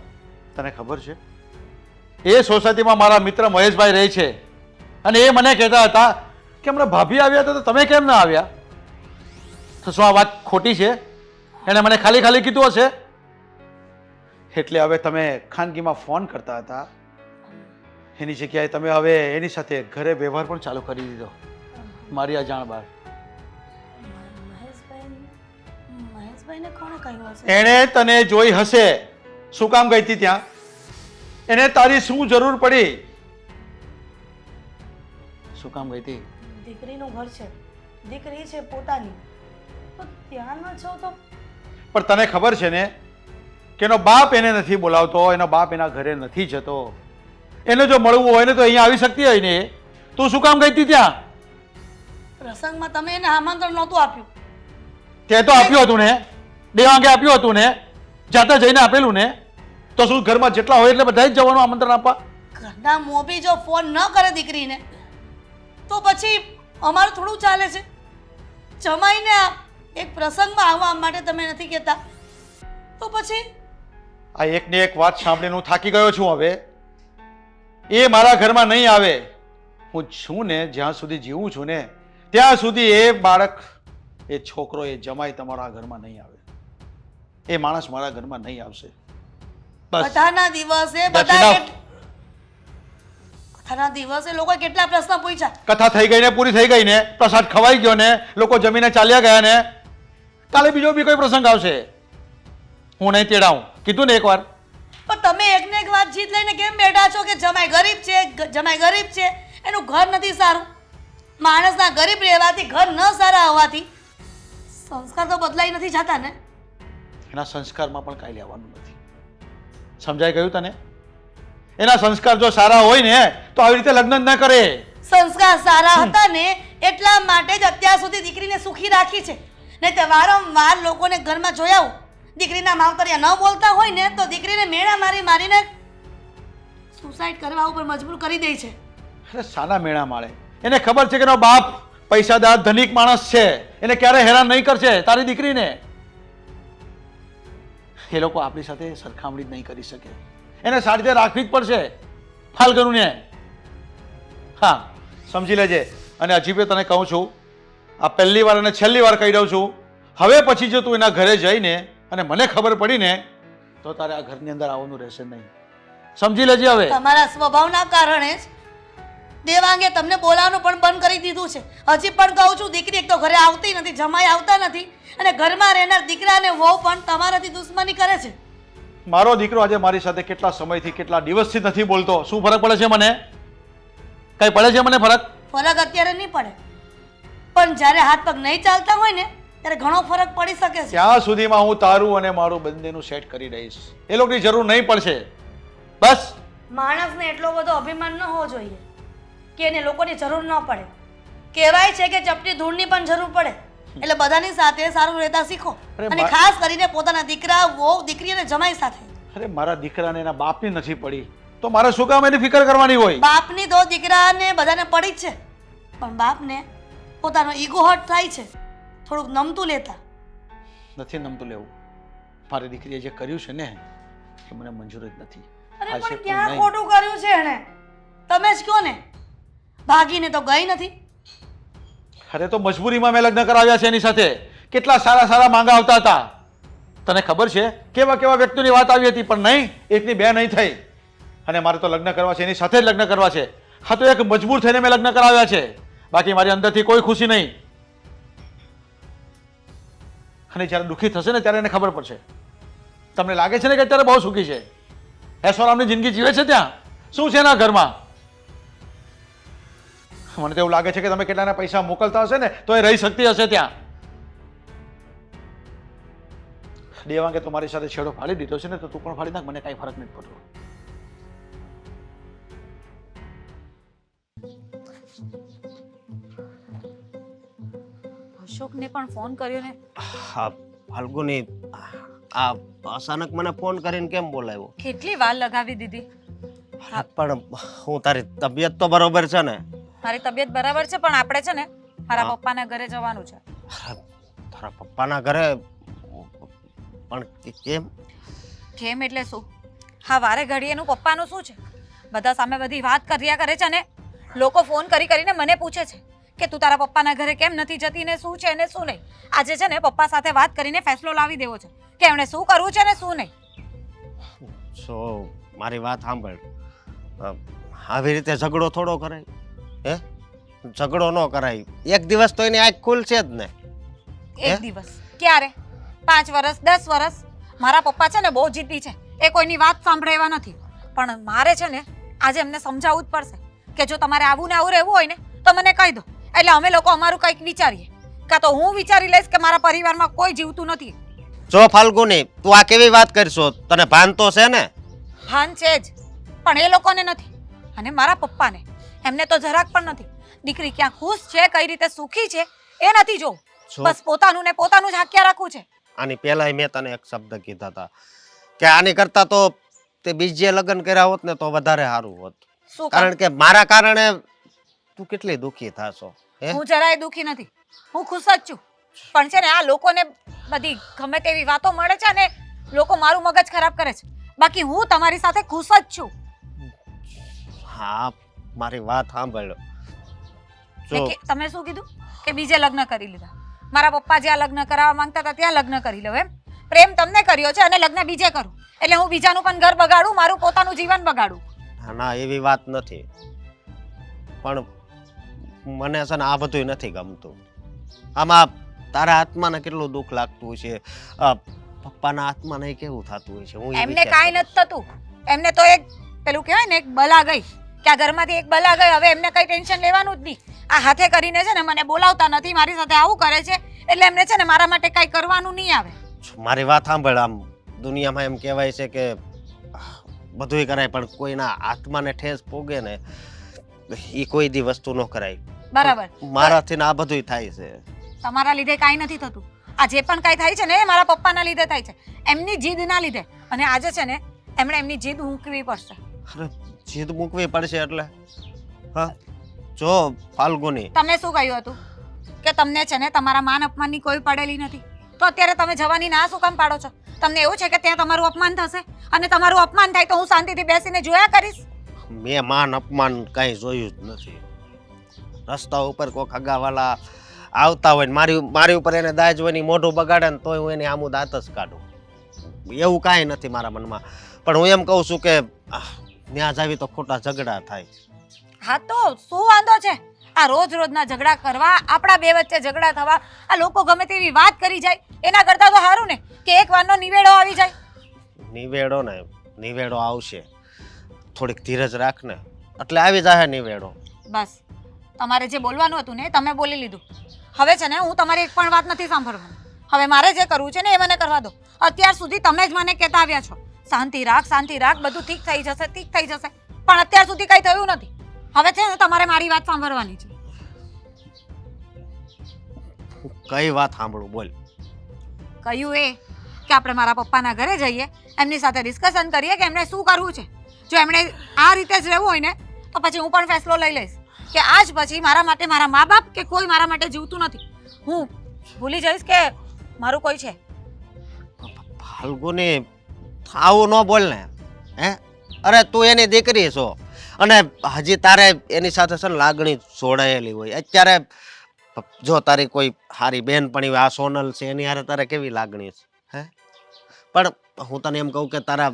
[SPEAKER 3] તને ખબર છે એ સોસાયટીમાં મારા મિત્ર મહેશભાઈ રહે છે અને એ મને કહેતા હતા કે હમણાં ભાભી આવ્યા હતા તો તમે કેમ ના આવ્યા? તો શું આ વાત ખોટી છે? એણે મને ખાલી ખાલી કીધું હશે? એટલે હવે તમે ખાનગીમાં ફોન કરતા હતા એની જગ્યાએ તમે હવે એની સાથે ઘરે વ્યવહાર પણ ચાલુ કરી દીધો મારી આ જાણ બહાર.
[SPEAKER 4] મહેશભાઈને કોણે કહ્યું હશે?
[SPEAKER 3] એણે તને જોઈ હશે. શું કામ ગઈ હતી ત્યાં? એને તારી શું જરૂર પડી? શું કામ ગઈ હતી?
[SPEAKER 4] દીકરીનું ઘર છે, દીકરી છે પોતાની, તો ત્યાં ન છો તો?
[SPEAKER 3] પણ તને ખબર છે ને કે એનો બાપ એને નથી બોલાવતો, એનો બાપ એના ઘરે નથી જતો. એને જો મળવું હોય ને તો અહીંયા આવી શકતી હોય ને. તું શું કામ ગઈ હતી ત્યાં?
[SPEAKER 4] પ્રસંગમાં તમે એને આમંત્રણ નહોતું આપ્યું?
[SPEAKER 3] તે તો આપ્યું હતું ને, દેવાંગે આપ્યું હતું ને, જાતે જઈને આપેલું ને. તો શું ઘરમાં જેટલા હોય એટલે બધા જ જવાનું આમંત્રણ આપવા?
[SPEAKER 4] ઘરના મોભી જો ફોન ન કરે દીકરીને તો પછી અમારું થોડું ચાલે છે? જમાઈને એક પ્રસંગમાં આવવા માટે તમે નથી કહેતા તો પછી?
[SPEAKER 3] આ એકની એક વાત સાંભળીને હું થાકી ગયો છું. હવે એ મારા ઘરમાં નહીં આવે. હું છું ને જ્યાં સુધી જીવું છું ને ત્યાં સુધી એ બાળક, એ છોકરો, એ જમાઈ તમારા ઘરમાં નહીં આવે. એ માણસ મારા ઘરમાં નહીં આવશે. બસ.
[SPEAKER 4] બધાના દિવસે કથાના દિવસે લોકો કેટલા પ્રશ્ન પૂછ્યા.
[SPEAKER 3] કથા થઈ ગઈ ને, પૂરી થઈ ગઈ ને, પ્રસાદ ખવાઈ ગયો ને, લોકો જમીને ચાલ્યા ગયા ને, કાલે બીજો બી કોઈ પ્રસંગ આવશે. હું નહીં તેડાવું, કીધું ને એકવાર.
[SPEAKER 4] પણ તમે એકને એક વાત જીત લઈને કેમ બેઠા છો કે જમાઈ ગરીબ છે, જમાઈ ગરીબ છે, એનું ઘર નથી સારું? માણસના ગરીબ રહેવાથી, ઘર ન સારા હોવાથી સંસ્કાર તો બદલાઈ નથી જતા ને?
[SPEAKER 3] એના સંસ્કારમાં પણ કાંઈ લેવાનું નથી. સમજાઈ ગયું તને? એના સંસ્કાર જો સારા હોય ને તો આવી રીતે લગ્ન ન કરે.
[SPEAKER 4] સંસ્કાર સારા હતા ને એટલા માટે જ અત્યાર સુધી દીકરીને સુખી રાખી છે. નહીં તો વારંવાર લોકોને ઘરમાં જોયા દીકરીના માવતરિયા ન બોલતા હોય ને તો દીકરીને મેણા મારીને સુસાઇડ કરવા ઉપર મજબૂર કરી દે છે.
[SPEAKER 3] અરે સાના મેણા માળે? એને ખબર છે કે એનો બાપ પૈસાદાર ધનિક માણસ છે, એને ક્યારે હેરાન નહીં કરશે તારી દીકરીને. એ લોકો આપણી સાથે સરખામણી જ નહીં કરી શકે. એને સારી રીતે રાખવી જ પડશે ફાલ્ગુનીને. હા, સમજી લેજે. અને હજી પણ તને કહું છું, આ પહેલી વાર અને છેલ્લી વાર કહી દઉં છું, હવે પછી જો તું એના ઘરે જઈને અને મને ખબર પડી ને તો તારે આ ઘરની અંદર આવવાનું રહેશે નહીં. સમજી લેજે. હવે
[SPEAKER 4] તમારા સ્વભાવના કારણે જ દેવાંગે તમને બોલાવવાનું પણ બંધ કરી દીધું છે. હજી પણ કહું છું, દીકરી એક તો ઘરે આવતી નથી, જમાઈ આવતા નથી, અને ઘરમાં રહેનાર દીકરા અને વહુ પણ તમારાથી દુશ્મની કરે છે.
[SPEAKER 3] મારો દીકરો આજે મારી સાથે કેટલા સમયથી, કેટલા દિવસથી નથી બોલતો. શું ફરક પડે છે મને? કઈ પડે છે મને ફરક?
[SPEAKER 4] ફરક અત્યારે નહીં પડે, પણ જ્યારે હાથ પગ નહીં ચાલતા હોય ને ત્યારે ઘણો ફરક પડી શકે છે.
[SPEAKER 3] ત્યાં સુધીમાં હું તારું અને મારું બંનેનું સેટ કરી દઈશ. એ લોકોની જરૂર નહીં પડશે. બસ.
[SPEAKER 4] માણસને એટલો બધો અભિમાન ન હોવો જોઈએ કે એને લોકોની જરૂર ન પડે. કહેવાય છે કે ચપટી ધૂળની પણ જરૂર પડે. એટલે બધાની સાથે સારું રહેતા શીખો, અને ખાસ કરીને પોતાના દીકરા, વહુ, દીકરી અને જમાઈ સાથે.
[SPEAKER 3] અરે મારા દીકરાને એના બાપની નથી પડી તો મારે શું કામ એની ફિકર કરવાની હોય?
[SPEAKER 4] બાપની તો દીકરાને બધાને પડી જ છે, પણ બાપને પોતાનો ઈગો હર્ટ થાય છે. થોડુંક નમતું લેતા.
[SPEAKER 3] નથી નમતું લેવું. મારી દીકરીએ જે કર્યું છે ને એ મને મંજૂર જ નથી.
[SPEAKER 4] અરે
[SPEAKER 3] આજે
[SPEAKER 4] પણ
[SPEAKER 3] પણ
[SPEAKER 4] ક્યાં
[SPEAKER 3] નહીં.
[SPEAKER 4] ખોટું કર્યું છે એણે? તમે જ કહો ને. ભાગીને તો ગઈ નથી.
[SPEAKER 3] અરે તો મજબૂરીમાં મેં લગ્ન કરાવ્યા છે એની સાથે. કેટલા સારા સારા માંગા આવતા હતા. તને ખબર છે કેવા કેવા વ્યક્તિઓની વાત આવી હતી, પણ નહીં, એકની બે નહીં થઈ. અને મારે તો લગ્ન કરવા છે, એની સાથે જ લગ્ન કરવા છે. હા તો એક મજબૂર થઈને મેં લગ્ન કરાવ્યા છે, બાકી મારી અંદરથી કોઈ ખુશી નહીં. અને જ્યારે દુઃખી થશે ને ત્યારે એને ખબર પડશે. તમને લાગે છે ને કે અત્યારે બહુ સુખી છે, એશોરામની જિંદગી જીવે છે, ત્યાં શું છે એના ઘરમાં? મને તો એવું લાગે છે કે તમે કેટલાના પૈસા મોકલતા હશે ને તો એ રહી શકતી હશે ત્યાં. દેવાંગે તો મારી સાથે છેડો ફાડી દીધો છે ને, તો તું પણ ફાડી નાખ, મને કાંઈ ફરક નથી પડતો.
[SPEAKER 1] અશોકને પણ ફોન કર્યો ને.
[SPEAKER 2] હા ફાલ્ગુની, આ અચાનક મને ફોન કરીને કેમ બોલાવ્યો?
[SPEAKER 1] કેટલી વાર લગાવી દીધી.
[SPEAKER 2] પણ હું તારી તબિયત તો બરોબર છે ને?
[SPEAKER 1] મારી તબિયત બરાબર છે, પણ આપણે છે ને મારા પપ્પાના ઘરે જવાનું છે.
[SPEAKER 2] તારા પપ્પાના ઘરે? પણ કેમ?
[SPEAKER 1] કેમ એટલે શું? હા, વારે ઘડી એનું પપ્પાનું શું છે? બધા સામે બધી વાત કર્યા કરે છે ને લોકો ફોન કરી કરીને મને પૂછે છે કે તું તારા પપ્પાના ઘરે કેમ નથી જતી ને શું છે ને શું નહીં. આજે છે ને પપ્પા સાથે વાત કરીને ફેસલો લાવી દેવો છે કે એમણે શું કરવું છે ને શું નહીં.
[SPEAKER 2] સો મારી વાત સાંભળ, આવી રીતે ઝઘડો થોડો કરાય? હે, ઝઘડો ન કરાય. એક દિવસ તો એની આંખ ખુલશે જ ને.
[SPEAKER 1] એક દિવસ ક્યારે? 5 વર્ષ 10 વર્ષ? મારા પપ્પા છે ને બહુ જિદ્દી છે, એ કોઈની વાત સાંભળે એવા નથી. પણ મારે છે ને આજે એમને સમજાવવું જ પડશે કે જો તમારે આવું ને આવું રહેવું હોય ને તો મને કહી દો, એટલે અમે લોકો અમારું કંઈક વિચારીએ. કાં તો હું વિચારી લઈશ કે મારા પરિવારમાં કોઈ જીવતું નથી.
[SPEAKER 2] જો ફાલ્ગુની, તું આ કેવી વાત કરશો? તને ભાન તો છે ને?
[SPEAKER 1] ભાન છે જ, પણ એ લોકોને નથી. અને મારા પપ્પાને, એમને તો જરાક પણ નથી. દીકરી ક્યાં ખુશ છે, કઈ રીતે સુખી છે એ નથી જોવું. બસ પોતાનું ને પોતાનું જ હાક્યા રાખવું છે.
[SPEAKER 2] આની પહેલાય મેં તને એક શબ્દ કીધા હતા કે આની કરતા તો તે બીજે લગ્ન કર્યા હોત ને તો વધારે સારું હોત.
[SPEAKER 1] શું
[SPEAKER 2] કારણ કે મારા કારણે તું કેટલી દુઃખી થાશો. હે,
[SPEAKER 1] હું જરાય દુઃખી નથી, હું ખુશ જ છું. પણ છે ને આ લોકોને બધી ગમે તેવી વાતો મળે છે ને લોકો મારું મગજ ખરાબ કરે છે. બાકી હું તમારી સાથે ખુશ જ છું.
[SPEAKER 2] હા, મારી વાત સાંભળ.
[SPEAKER 1] ને કે તમે શું કીધું કે બીજે લગ્ન કરી લીધા? મારા પપ્પા જ્યાં લગ્ન કરાવવા માંગતા હતા ત્યાં લગ્ન કરી લો એમ? પ્રેમ તમને કર્યો છે અને લગ્ન બીજે કરું એટલે હું બીજાનું પણ ઘર બગાડું, મારું પોતાનું જીવન બગાડું?
[SPEAKER 2] ના, એવી વાત નથી. પણ મને છે ને આ બધું નથી ગમતું. આમાં તારા આત્માને કેટલું દુઃખ લાગતું છે, પપ્પાના આત્માને કેવું થતું હોય છે. હું
[SPEAKER 1] એમને કાંઈ નથી થતું. એમને તો એક પેલું કહેવાય ને એક બલા ગઈ કે આ ઘરમાંથી એક બલા ગઈ, હવે એમને કઈ ટેન્શન લેવાનું જ નહીં. આ હાથે કરીને છે ને મને બોલાવતા નથી, મારી સાથે આવું કરે છે એટલે એમને છે ને મારા માટે કઈ કરવાનું નહીં આવે.
[SPEAKER 2] મારી વાત સાંભળ, આમ દુનિયામાં એમ કહેવાય છે કે બધુંય કરાય પણ કોઈના આત્માને ઠેસ પોગે ને એ કોઈ દી વસ્તુ ન કરાય.
[SPEAKER 1] બરાબર,
[SPEAKER 2] મારાથી ને આ બધુંય થાય છે.
[SPEAKER 1] તમારા લીધે કાંઈ નથી થતું. આ જે પણ કાંઈ થાય છે ને એ મારા પપ્પાના લીધે થાય છે, એમની જીદના લીધે. અને આજે છે ને એમણે એમની જીદ મૂકવી પડશે.
[SPEAKER 2] અરે જીદ મૂકવી પડશે એટલે? હા, જો ફાલ્ગુની,
[SPEAKER 1] તમે શું કહ્યું હતું કે તમને છે ને તમારા માન અપમાનની કોઈ પડેલી નથી, તો અત્યારે તમે જવાની ના શું કામ પાડો છો? તમને એવું છે કે ત્યાં તમારું અપમાન થશે અને તમારું અપમાન થાય તો હું શાંતિથી બેસીને જોયા કરીશ?
[SPEAKER 2] મેં માન અપમાન કાંઈ જોયું જ નથી. રસ્તા ઉપર કોઈ ખગાવાલા આવતા હોય ને મારી ઉપર એને દાજ હોય ને મોઢું બગાડે ને તોય હું એની આમું દાંત જ કાઢું. એવું કાંઈ નથી મારા મનમાં. પણ હું એમ કહું છું કે ત્યાં જાવી તો ખોટા ઝઘડા થાય.
[SPEAKER 1] હા તો શું વાંધો છે? આ રોજ રોજના ઝઘડા કરવા, આપણા બે વચ્ચે ઝઘડા થવા, આ લોકો ગમે તેવી વાત કરી જાય એના કરતા તો સારું ને કે એક વારનો નિવેડો આવી જાય.
[SPEAKER 2] નિવેડો આવશે. થોડીક ધીરજ રાખ ને એટલે આવી જાય નિવેડો.
[SPEAKER 1] બસ, તમારે જે બોલવાનું હતું ને તમે બોલી લીધું. હવે છે ને હું તમારી એક પણ વાત નથી સાંભળવાની. હવે મારે જે કરવું છે ને એ મને કરવા દો. અત્યાર સુધી તમે જ મને કહેતા આવ્યા છો શાંતિ રાખ, શાંતિ રાખ, બધું ઠીક થઈ જશે, ઠીક થઈ જશે. પણ અત્યાર સુધી કંઈ થયું નથી. હવે છે ને તમારે મારી વાત સાંભળવાની છે.
[SPEAKER 2] કઈ વાત સાંભળું? બોલ.
[SPEAKER 1] કહ્યું એ કે આપણે મારા પપ્પાના ઘરે જઈએ, એમની સાથે ડિસ્કશન કરીએ કે એમણે શું કરવું છે. જો એમણે આ રીતે જ રહેવું હોય ને તો પછી હું પણ ફેસલો લઈ લઈશ કે આજ પછી મારા માટે મારા મા બાપ કે કોઈ મારા માટે જીવતું નથી. હું ભૂલી જઈશ કે મારું કોઈ છે.
[SPEAKER 2] ફાલ્ગુની આવું ન બોલ ને. હે અરે તું એની દીકરી છો અને હજી તારે એની સાથે છે ને લાગણી જોડાયેલી હોય. અત્યારે જો તારી કોઈ સારી બેનપણી હોય, આ સોનલ છે, એની હારે તારે કેવી લાગણી છે? હે પણ હું તને એમ કહું કે તારા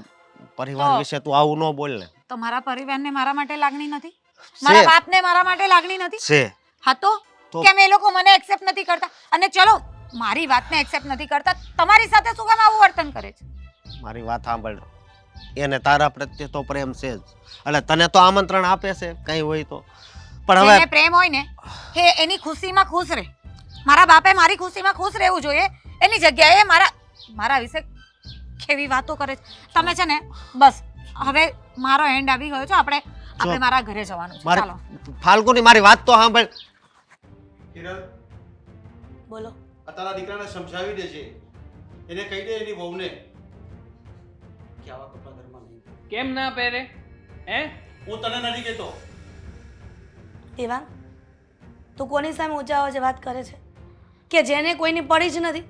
[SPEAKER 2] પરિવાર વિશે તું આવું ન બોલ ને.
[SPEAKER 1] તો મારા પરિવારને મારા માટે લાગણી નથી? મારા બાપને મારા માટે લાગણી નથી?
[SPEAKER 2] છે
[SPEAKER 1] હા તો કેમ એ લોકો મને એક્સેપ્ટ નથી કરતા? અને ચલો મારી વાતને એક્સેપ્ટ નથી કરતા, તમારી સાથે શું કામ આવું વર્તન કરે છે?
[SPEAKER 2] મારી વાત સાંભળ, એને તારા પ્રત્યે તો પ્રેમ છે જ, એટલે તને તો આમંત્રણ આપે છે કઈ હોય તો. પણ
[SPEAKER 1] જેને
[SPEAKER 2] હવે
[SPEAKER 1] પ્રેમ હોય ને એ એની ખુશીમાં ખુશ રહે. મારા બાપે મારી ખુશીમાં ખુશ રહેવું જોઈએ, એની જગ્યાએ મારા વિશે કેવી વાતો કરે છે. તમે છે ને બસ હવે મારો એન્ડ આવી ગયો છે, આપણે મારા ઘરે જવાનું છે. ચાલો
[SPEAKER 2] ફાલ્ગુની મારી વાત તો સાંભળ.
[SPEAKER 3] કિરણ,
[SPEAKER 4] બોલો.
[SPEAKER 3] આ તારા દીકરાને સમજાવી દેજે, એને કહી દે એની વહુને કે આવા કપડાં ઘરમાં નહીં.
[SPEAKER 5] કેમ ના પહેરે? હે
[SPEAKER 3] હું તને નથી કહેતો.
[SPEAKER 4] દેવાંગ, તું કોની સામે ઊંચા અવાજે વાત કરે છે કે જેને કોઈની પડી જ નથી?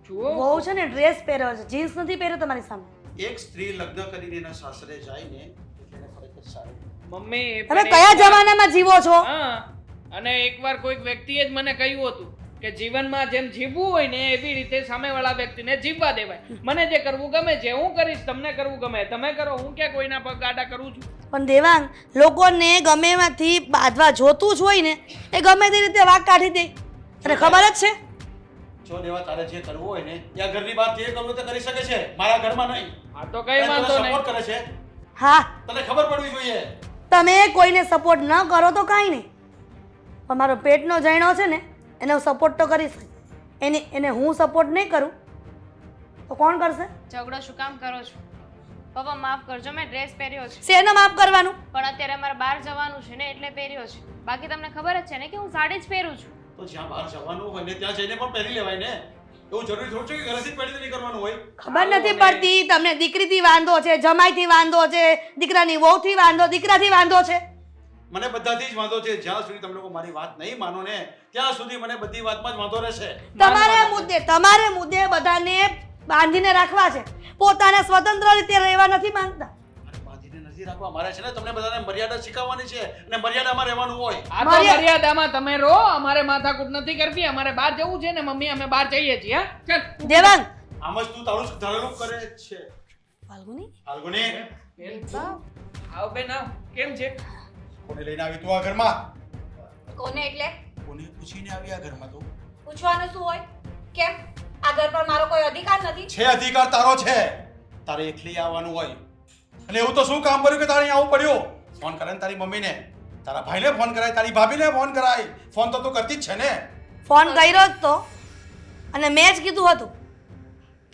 [SPEAKER 5] જુઓ
[SPEAKER 4] બહુ છે ને ડ્રેસ પહેર્યો છે, જીન્સ નથી પહેર્યો તમારી સામે.
[SPEAKER 3] એક સ્ત્રી લગ્ન કરીને એના સાસરે જાય ને એટલે એને ખરેખર સારું.
[SPEAKER 5] મમ્મી એ
[SPEAKER 4] તમે
[SPEAKER 5] પણ
[SPEAKER 4] કયા
[SPEAKER 5] એકવાર-
[SPEAKER 4] જમાનામાં જીવો છો?
[SPEAKER 5] હા, અને એકવાર કોઈક વ્યક્તિએ જ મને કહ્યું હતું કે જીવનમાં જેમ જીવવું હોય ને એવી રીતે સામેવાળા વ્યક્તિને જીવવા દેવાય. મને જે કરવું ગમે છે હું કરીશ, તમને કરવું ગમે તમે કરો, હું ક્યાં કોઈના પગ આડા કરું છું?
[SPEAKER 4] પણ દેવાંગ, લોકોને ગમે એમાંથી બાંધવા જોતું જ હોય ને એ ગમે તે રીતે વાક કાઢી દે. તને ખબર જ છે?
[SPEAKER 3] જો દેવા તારે જે કરવું હોય ને એ આ ઘરની બહાર જે કરવું તે કરી શકે છે, મારા ઘરમાં નહીં.
[SPEAKER 5] આ તો કઈ વાંધો નહીં.
[SPEAKER 3] સપોર્ટ કરે છે,
[SPEAKER 4] હા,
[SPEAKER 3] તને ખબર પડવી જોઈએ.
[SPEAKER 4] તમે કોઈને સપોર્ટ ન કરો તો કાંઈ નહીં, પણ મારો પેટનો જણો છે ને એને હું સપોર્ટ તો કરીશ. એને હું સપોર્ટ નહીં કરું તો કોણ કરશે?
[SPEAKER 6] ઝઘડો શું કામ કરો છો? પપ્પા માફ કરજો, મેં ડ્રેસ પહેર્યો છે
[SPEAKER 4] શેને માફ કરવાનું?
[SPEAKER 6] પણ અત્યારે મારે બહાર જવાનું છે ને એટલે પહેર્યો છે. બાકી તમને ખબર જ છે ને કે હું સાડી જ પહેરું છું.
[SPEAKER 3] તો જ્યાં બહાર જવાનું હોય ને ત્યાં જઈને પણ પહેરી લેવાય ને. એવું જરૂરી થોડું છે કે ઘરેથી જ પહેરી નહીં કરવાનું હોય.
[SPEAKER 4] ખબર નથી પડતી તમને દીકરીથી વાંધો છે, જમાઈથી વાંધો છે, દીકરાની વહુથી વાંધો, દીકરાથી વાંધો છે?
[SPEAKER 3] મને બધાથી જ વાંધો છે. જ્યાં સુધી તમે લોકો મારી વાત નહીં માનો ને ત્યાં સુધી મને બધી વાતમાં જ વાંધો રહેશે.
[SPEAKER 4] તમારે મુદ્દે બધાને બાંધીને રાખવા છે, પોતાને સ્વતંત્ર રીતે રહેવા નથી માંગતા.
[SPEAKER 3] મારે બાંધીને નથી રાખવા, મારે છે ને તમને બધાને મર્યાદા શીખવવાની છે અને મર્યાદામાં રહેવાનું હોય.
[SPEAKER 5] આ તો મર્યાદામાં તમે રહો, અમારે માથાકૂટ નથી કરવી. અમારે બહાર જવું છે ને મમ્મી, અમે બહાર જઈએ છીએ. હા ચાલ
[SPEAKER 4] દેવાંગ,
[SPEAKER 3] આમ જ તું તારું ધરેલું કરે જ છે.
[SPEAKER 4] ફાલ્ગુની,
[SPEAKER 3] ફાલ્ગુની,
[SPEAKER 5] આવ બેન આવ. કેમ છે?
[SPEAKER 3] કોને લઈને આવી તું આ ઘરમાં?
[SPEAKER 1] કોને એટલે
[SPEAKER 3] કોને પૂછીને આવી આ ઘરમાં તું?
[SPEAKER 1] પૂછવાનું શું હોય? કેમ આ ઘર પર મારો કોઈ અધિકાર નથી?
[SPEAKER 3] છે અધિકાર તારો છે, તારે એકલી આવવાનું હોય. અને એવું તો શું કામ કર્યું કે તારે અહીં આવવું પડ્યું? ફોન કરે ને તારી મમ્મીને, તારા ભાઈને ફોન કરાય, તારી ભાભીને ફોન કરાય. ફોન તો તું કરતી જ છે ને.
[SPEAKER 4] ફોન કર્યો જ તો, અને મેં જ કીધું હતું